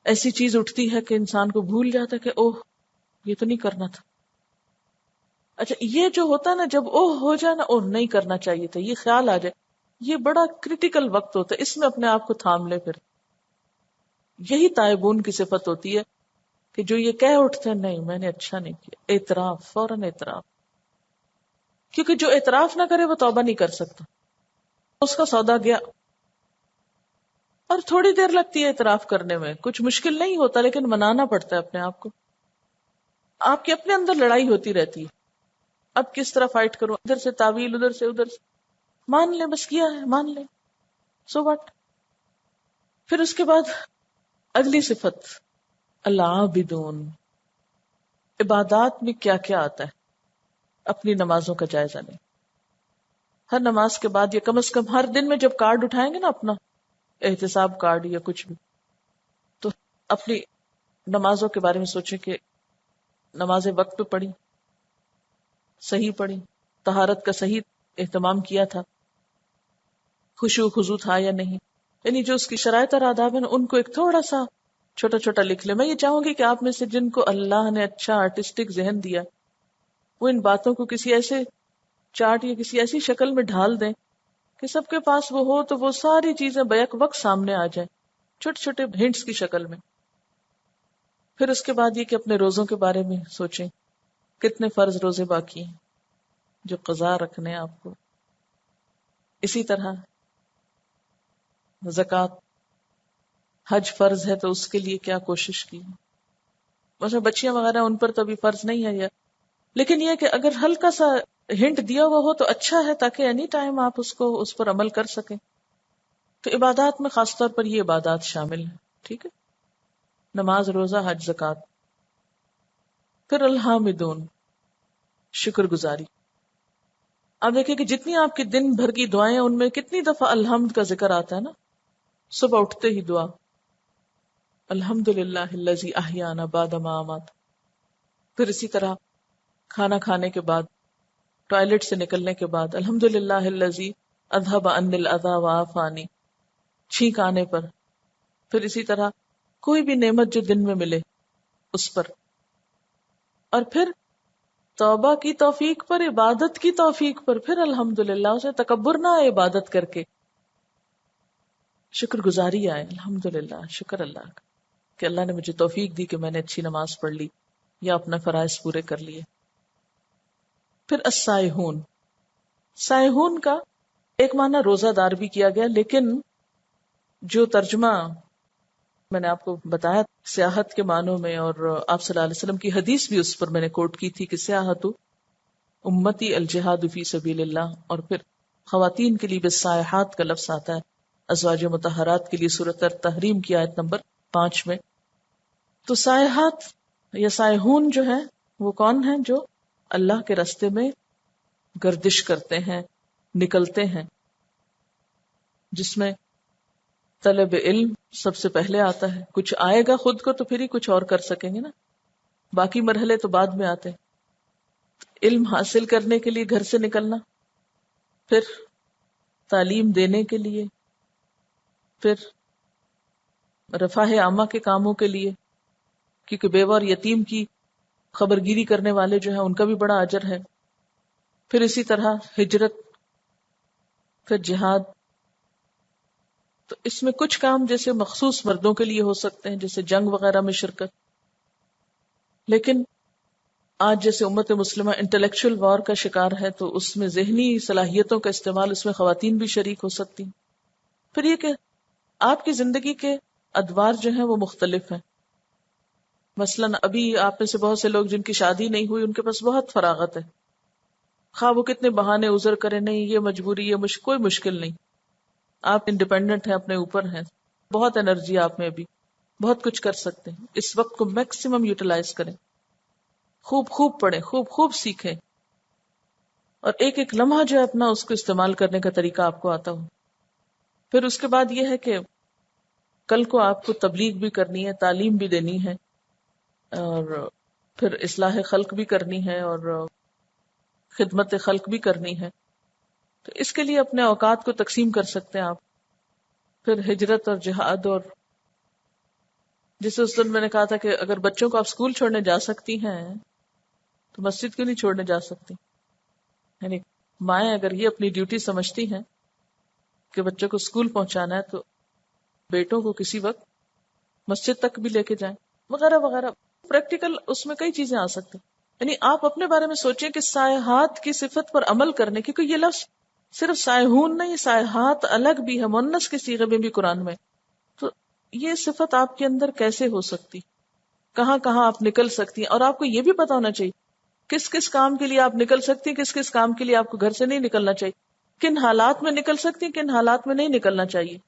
ایسی چیز اٹھتی ہے کہ انسان کو بھول جاتا ہے کہ اوہ یہ تو نہیں کرنا تھا. اچھا یہ جو ہوتا ہے نا، جب اوہ ہو جائے نا، اوہ نہیں کرنا چاہیے تھا، یہ خیال آ جائے، یہ بڑا کریٹیکل وقت ہوتا ہے. اس میں اپنے آپ کو تھام لے. پھر یہی تائبون کی صفت ہوتی ہے کہ جو یہ کہہ اٹھتے ہیں نہیں میں نے اچھا نہیں کیا، اعتراف، فوراً اعتراف. کیونکہ جو اعتراف نہ کرے وہ توبہ نہیں کر سکتا، اس کا سودا گیا. اور تھوڑی دیر لگتی ہے اعتراف کرنے میں، کچھ مشکل نہیں ہوتا، لیکن منانا پڑتا ہے اپنے آپ کو. آپ کے اپنے اندر لڑائی ہوتی رہتی ہے، اب کس طرح فائٹ کروں، ادھر سے تعویل، ادھر سے ادھر سے. مان لیں بس کیا ہے، مان لیں، سو واٹ. پھر اس کے بعد اگلی صفت العابدون. عبادات میں کیا کیا آتا ہے، اپنی نمازوں کا جائزہ لیں. ہر نماز کے بعد یا کم از کم ہر دن میں جب کارڈ اٹھائیں گے نا اپنا احتساب کارڈ یا کچھ بھی، تو اپنی نمازوں کے بارے میں سوچیں کہ نمازیں وقت پہ پڑھی، صحیح پڑھی، طہارت کا صحیح اہتمام کیا تھا، خشوع خضوع تھا یا نہیں. یعنی جو اس کی شرائط اور آداب ہیں ان کو ایک تھوڑا سا چھوٹا چھوٹا لکھ لیں. میں یہ چاہوں گی کہ آپ میں سے جن کو اللہ نے اچھا آرٹسٹک ذہن دیا وہ ان باتوں کو کسی ایسے چارٹ یا کسی ایسی شکل میں ڈھال دیں کہ سب کے پاس وہ ہو تو وہ ساری چیزیں بیک وقت سامنے آ جائیں، چھوٹے چھوٹے ہنٹس کی شکل میں. پھر اس کے بعد یہ کہ اپنے روزوں کے بارے میں سوچیں، کتنے فرض روزے باقی ہیں جو قضا رکھنے ہیں آپ کو. اسی طرح زکوٰۃ، حج فرض ہے تو اس کے لیے کیا کوشش کی. مثلا بچیاں وغیرہ ان پر تو ابھی فرض نہیں ہے یا، لیکن یہ کہ اگر ہلکا سا ہنٹ دیا ہوا ہو تو اچھا ہے تاکہ اینی ٹائم آپ اس پر عمل کر سکیں. تو عبادات میں خاص طور پر یہ عبادات شامل ہیں. ٹھیک ہے، نماز، روزہ، حج، زکوٰۃ. پھر الحامدون، شکر گزاری. آپ دیکھیں کہ جتنی آپ کی دن بھر کی دعائیں ہیں ان میں کتنی دفعہ الحمد کا ذکر آتا ہے نا. صبح اٹھتے ہی دعا الحمد للہ الذی احیانا بعد ما امات. پھر اسی طرح کھانا کھانے کے بعد، ٹوائلٹ سے نکلنے کے بعد الحمد للہ الذی اذهب عني الاذى وعافانی، چھینک آنے پر. پھر اسی طرح کوئی بھی نعمت جو دن میں ملے اس پر. اور پھر توبہ کی توفیق پر، عبادت کی توفیق پر پھر الحمدللہ، اسے تکبر نہ آئے عبادت کر کے، شکر گزاری آئے. الحمدللہ، شکر اللہ کا کہ اللہ نے مجھے توفیق دی کہ میں نے اچھی نماز پڑھ لی یا اپنے فرائض پورے کر لیے. پھر السائحون. سائحون کا ایک معنی روزہ دار بھی کیا گیا، لیکن جو ترجمہ میں نے آپ کو بتایا سیاحت کے معنوں میں، اور آپ صلی اللہ علیہ وسلم کی حدیث بھی اس پر میں نے کوٹ کی تھی کہ سیاحت امتی الجہاد فی سبیل اللہ. اور پھر خواتین کے لیے بالسائحات کا لفظ آتا ہے ازواج مطہرات کے لیے سورۃ التحریم کی آیت نمبر 5 میں. تو سائحات یا سائحون جو ہیں وہ کون ہیں؟ جو اللہ کے راستے میں گردش کرتے ہیں، نکلتے ہیں، جس میں طلب علم سب سے پہلے آتا ہے. کچھ آئے گا خود کو تو پھر ہی کچھ اور کر سکیں گے نا، باقی مرحلے تو بعد میں آتے ہیں. علم حاصل کرنے کے لیے گھر سے نکلنا، پھر تعلیم دینے کے لیے، پھر رفاہ عامہ کے کاموں کے لیے، کیونکہ بیوہ اور یتیم کی خبرگیری کرنے والے جو ہیں ان کا بھی بڑا اجر ہے. پھر اسی طرح ہجرت، پھر جہاد. تو اس میں کچھ کام جیسے مخصوص مردوں کے لیے ہو سکتے ہیں، جیسے جنگ وغیرہ میں شرکت. لیکن آج جیسے امت مسلمہ انٹلیکچوئل وار کا شکار ہے تو اس میں ذہنی صلاحیتوں کا استعمال، اس میں خواتین بھی شریک ہو سکتی. پھر یہ کہ آپ کی زندگی کے ادوار جو ہیں وہ مختلف ہیں. مثلا ابھی آپ میں سے بہت سے لوگ جن کی شادی نہیں ہوئی ان کے پاس بہت فراغت ہے، خواہ وہ کتنے بہانے عذر کرے، نہیں یہ مجبوری، یہ کوئی مشکل نہیں، آپ انڈیپینڈنٹ ہیں، اپنے اوپر ہیں، بہت انرجی آپ میں، ابھی بہت کچھ کر سکتے ہیں. اس وقت کو میکسیمم یوٹیلائز کریں، خوب خوب پڑھیں، خوب خوب سیکھیں، اور ایک ایک لمحہ جو ہے اپنا اس کو استعمال کرنے کا طریقہ آپ کو آتا ہو. پھر اس کے بعد یہ ہے کہ کل کو آپ کو تبلیغ بھی کرنی ہے، تعلیم بھی دینی ہے، اور پھر اصلاح خلق بھی کرنی ہے، اور خدمت خلق بھی کرنی ہے. تو اس کے لیے اپنے اوقات کو تقسیم کر سکتے ہیں آپ. پھر ہجرت اور جہاد، اور جسے اس دن میں نے کہا تھا کہ اگر بچوں کو آپ اسکول چھوڑنے جا سکتی ہیں تو مسجد کیوں نہیں چھوڑنے جا سکتی؟ یعنی مائیں اگر یہ اپنی ڈیوٹی سمجھتی ہیں کہ بچوں کو اسکول پہنچانا ہے تو بیٹوں کو کسی وقت مسجد تک بھی لے کے جائیں وغیرہ وغیرہ. پریکٹیکل اس میں کئی چیزیں آ سکتی. یعنی آپ اپنے بارے میں سوچیں کہ سائحات کی صفت پر عمل کرنے کی، کیونکہ یہ لفظ صرف سائحون نہیں، سائحات الگ بھی ہے، مؤنث کے صیغے میں بھی قرآن میں. تو یہ صفت آپ کے اندر کیسے ہو سکتی، کہاں کہاں آپ نکل سکتی ہیں. اور آپ کو یہ بھی پتا ہونا چاہیے کس کس کام کے لیے آپ نکل سکتی ہیں، کس کس کام کے لیے آپ کو گھر سے نہیں نکلنا چاہیے، کن حالات میں نکل سکتی ہیں، کن حالات میں نہیں نکلنا چاہیے.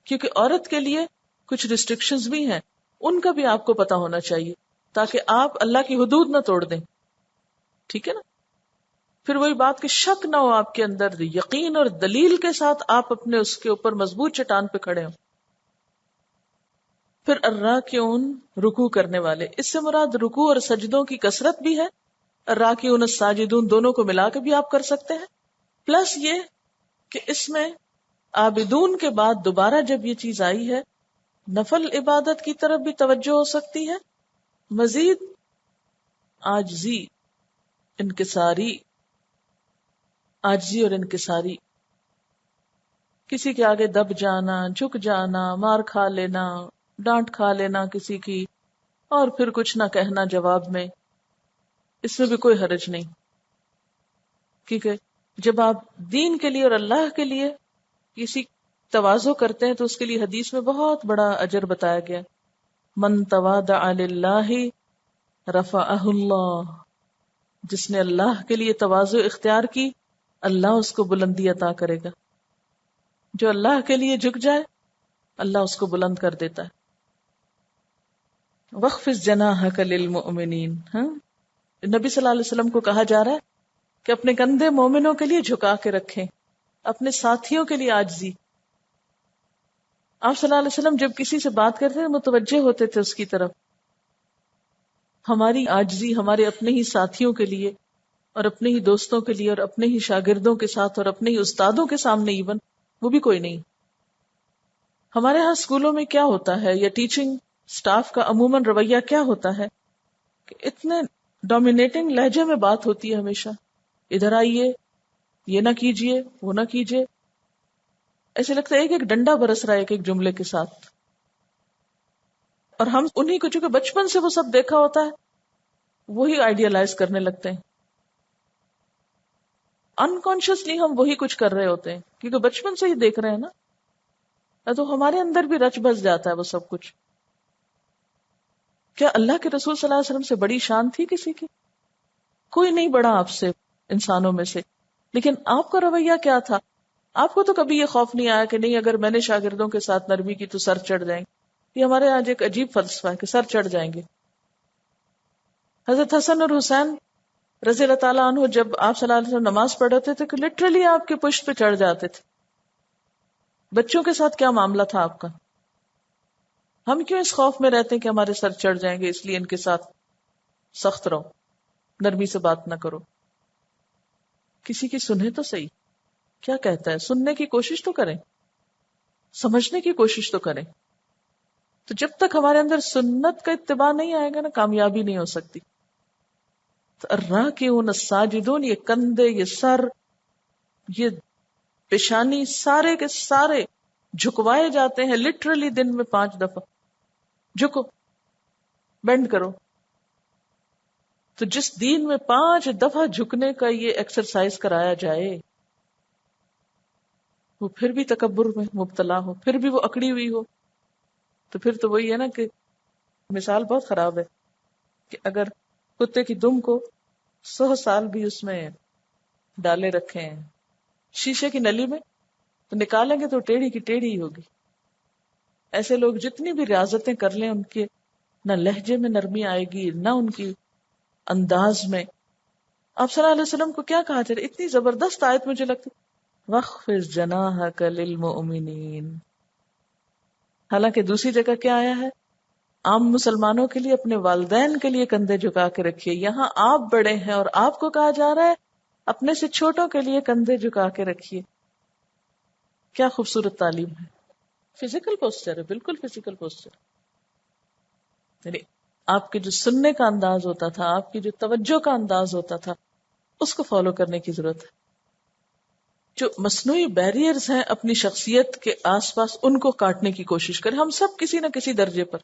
کیونکہ عورت کے لیے کچھ ریسٹرکشنز بھی ہیں، ان کا بھی آپ کو پتا ہونا چاہیے تاکہ آپ اللہ کی حدود نہ توڑ دیں. ٹھیک ہے نا؟ پھر وہی بات کہ شک نہ ہو آپ کے اندر، یقین اور دلیل کے ساتھ آپ اپنے اس کے اوپر مضبوط چٹان پہ کھڑے ہوں. پھر الراکعون، رکوع کرنے والے. اس سے مراد رکوع اور سجدوں کی کثرت بھی ہے. الراکعون الساجدون دونوں کو ملا کے بھی آپ کر سکتے ہیں. پلس یہ کہ اس میں عابدون کے بعد دوبارہ جب یہ چیز آئی ہے، نفل عبادت کی طرف بھی توجہ ہو سکتی ہے. مزید عاجزی، انکساری، عاجزی اور انکساری، کسی کے آگے دب جانا، جھک جانا، مار کھا لینا، ڈانٹ کھا لینا کسی کی، اور پھر کچھ نہ کہنا جواب میں، اس میں بھی کوئی حرج نہیں. کیونکہ جب آپ دین کے لیے اور اللہ کے لیے کسی تواضع کرتے ہیں تو اس کے لیے حدیث میں بہت بڑا اجر بتایا گیا. من تواضع للہ رفعہ اللہ، جس نے اللہ کے لیے تواضع اختیار کی اللہ اس کو بلندی عطا کرے گا. جو اللہ کے لیے جھک جائے اللہ اس کو بلند کر دیتا ہے. وَخْفِضْ جَنَاحَكَ لِلْمُؤْمِنِينَ. نبی صلی اللہ علیہ وسلم کو کہا جا رہا ہے کہ اپنے کندھے مومنوں کے لیے جھکا کے رکھیں، اپنے ساتھیوں کے لیے عاجزی. آپ صلی اللہ علیہ وسلم جب کسی سے بات کرتے تھے متوجہ ہوتے تھے اس کی طرف. ہماری عاجزی ہمارے اپنے ہی ساتھیوں کے لیے اور اپنے ہی دوستوں کے لیے اور اپنے ہی شاگردوں کے ساتھ اور اپنے ہی استادوں کے سامنے ایون وہ بھی کوئی نہیں. ہمارے ہاں اسکولوں میں کیا ہوتا ہے یا ٹیچنگ سٹاف کا عموماً رویہ کیا ہوتا ہے کہ اتنے ڈومینیٹنگ لہجے میں بات ہوتی ہے ہمیشہ. ادھر آئیے، یہ نہ کیجیے، وہ نہ کیجیے. ایسے لگتا ہے ایک ایک ڈنڈا برس رہا ہے ایک ایک جملے کے ساتھ. اور ہم انہی کو چونکہ بچپن سے وہ سب دیکھا ہوتا ہے وہی آئیڈیالائز کرنے لگتے ہیں. انکانشیسلی ہم وہی کچھ کر رہے ہوتے ہیں کیونکہ بچپن سے ہی دیکھ رہے ہیں نا، تو ہمارے اندر بھی رچ بس جاتا ہے وہ سب کچھ. کیا اللہ کے رسول صلی اللہ علیہ وسلم سے بڑی شان تھی کسی کی؟ کوئی نہیں بڑا آپ سے انسانوں میں سے. لیکن آپ کا رویہ کیا تھا؟ آپ کو تو کبھی یہ خوف نہیں آیا کہ نہیں اگر میں نے شاگردوں کے ساتھ نرمی کی تو سر چڑھ جائیں گے؟ یہ ہمارے آج ایک عجیب فلسفہ ہے کہ سر چڑھ جائیں گے. حضرت حسن اور حسین رضی اللہ تعالیٰ عنہ جب آپ صلی اللہ علیہ وسلم نماز پڑھتے تھے کہ لٹرلی آپ کے پشت پہ چڑھ جاتے تھے. بچوں کے ساتھ کیا معاملہ تھا آپ کا؟ ہم کیوں اس خوف میں رہتے ہیں کہ ہمارے سر چڑھ جائیں گے، اس لیے ان کے ساتھ سخت رہو، نرمی سے بات نہ کرو. کسی کی سنیں تو صحیح، کیا کہتا ہے سننے کی کوشش تو کریں، سمجھنے کی کوشش تو کریں. تو جب تک ہمارے اندر سنت کا اتباع نہیں آئے گا نا کامیابی نہیں ہو سکتی. تو الراکعون الساجدون، یہ کندھے، یہ سر، یہ پیشانی، سارے کے سارے جھکوائے جاتے ہیں لٹرلی دن میں 5 دفعہ. جھکو، بینڈ کرو. تو جس دین میں 5 دفعہ جھکنے کا یہ ایکسرسائز کرایا جائے وہ پھر بھی تکبر میں مبتلا ہو، پھر بھی وہ اکڑی ہوئی ہو، تو پھر تو وہی ہے نا کہ مثال بہت خراب ہے کہ اگر کتے کی دم کو 100 سال بھی اس میں ڈالے رکھے ہیں شیشے کی نلی میں تو نکالیں گے تو ٹیڑھی کی ٹیڑھی ہی ہوگی. ایسے لوگ جتنی بھی ریاضتیں کر لیں ان کے نہ لہجے میں نرمی آئے گی نہ ان کی انداز میں. آپ صلی اللہ علیہ وسلم کو کیا کہا جائے؟ اتنی زبردست آیت مجھے لگتی وَخْفِضْ جَنَاحَكَ لِلْمُؤْمِنِينَ. حالانکہ دوسری جگہ کیا آیا ہے؟ عام مسلمانوں کے لیے، اپنے والدین کے لیے کندھے جھکا کے رکھیے. یہاں آپ بڑے ہیں اور آپ کو کہا جا رہا ہے اپنے سے چھوٹوں کے لیے کندھے جھکا کے رکھیے. کیا خوبصورت تعلیم ہے. فزیکل پوسچر ہے، بالکل فزیکل پوسچر. یعنی آپ کے جو سننے کا انداز ہوتا تھا، آپ کی جو توجہ کا انداز ہوتا تھا، اس کو فالو کرنے کی ضرورت ہے. جو مصنوعی بیریئرز ہیں اپنی شخصیت کے آس پاس، ان کو کاٹنے کی کوشش کریں. ہم سب کسی نہ کسی درجے پر.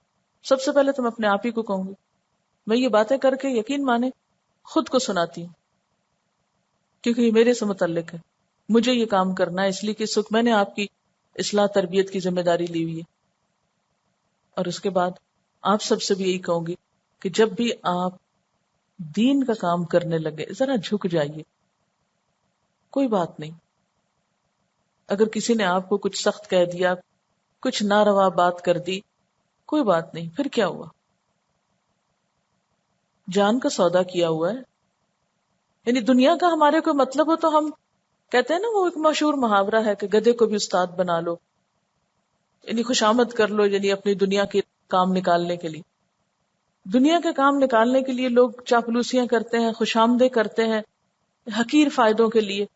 سب سے پہلے تو میں اپنے آپ ہی کو کہوں گی، میں یہ باتیں کر کے یقین مانے خود کو سناتی ہوں، کیونکہ یہ میرے سے متعلق ہے. مجھے یہ کام کرنا ہے، اس لیے کہ سکھ میں نے آپ کی اصلاح تربیت کی ذمہ داری لی ہوئی ہے. اور اس کے بعد آپ سب سے بھی یہی کہوں گی کہ جب بھی آپ دین کا کام کرنے لگے ذرا جھک جائیے. کوئی بات نہیں، اگر کسی نے آپ کو کچھ سخت کہہ دیا، کچھ ناروا بات کر دی، کوئی بات نہیں، پھر کیا ہوا؟ جان کا سودا کیا ہوا ہے. یعنی دنیا کا ہمارے کوئی مطلب ہو تو ہم کہتے ہیں نا، وہ ایک مشہور محاورہ ہے کہ گدھے کو بھی استاد بنا لو، یعنی خوشامد کر لو، یعنی اپنی دنیا کے کام نکالنے کے لیے. دنیا کے کام نکالنے کے لیے لوگ چاپلوسیاں کرتے ہیں، خوشامدیں کرتے ہیں حقیر فائدوں کے لیے.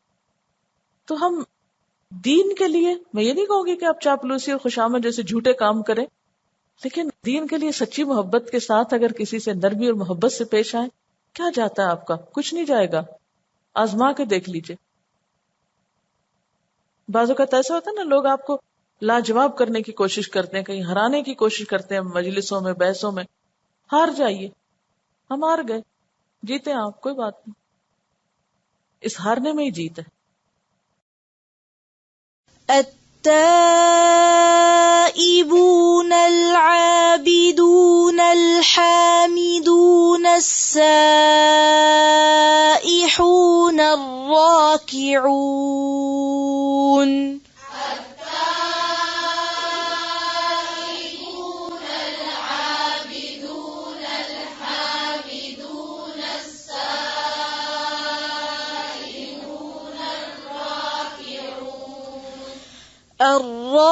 تو ہم دین کے لیے، میں یہ نہیں کہوں گی کہ آپ چاپلوسی اور خوشامد جیسے جھوٹے کام کریں، لیکن دین کے لیے سچی محبت کے ساتھ اگر کسی سے نرمی اور محبت سے پیش آئیں، کیا جاتا ہے آپ کا؟ کچھ نہیں جائے گا. آزما کے دیکھ لیجئے. بعض اوقات ایسا ہوتا ہے نا، لوگ آپ کو لاجواب کرنے کی کوشش کرتے ہیں، کہیں ہرانے کی کوشش کرتے ہیں مجلسوں میں، بحثوں میں. ہار جائیے. ہم ہار گئے، جیتے ہیں آپ، کوئی بات نہیں. اس ہارنے میں ہی جیت ہے. التائبون العابدون الحامدون السائحون الراكعون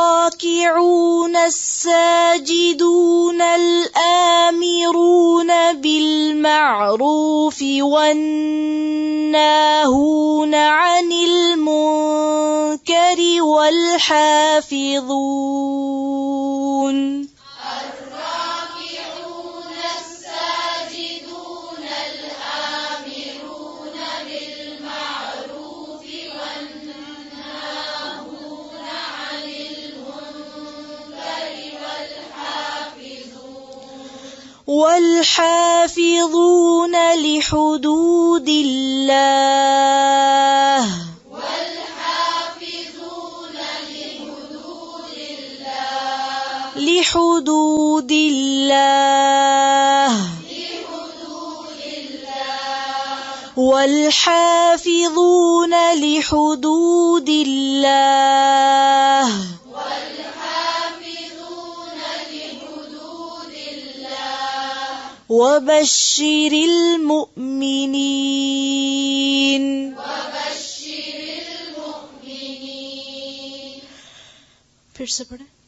الراكعون الساجدون الآمرون بالمعروف والناهون عن المنكر والحافظون والحافظون لحدود الله لحدود الله والحافظون لحدود الله وبشر المؤمنين. پھر سے پڑھیں.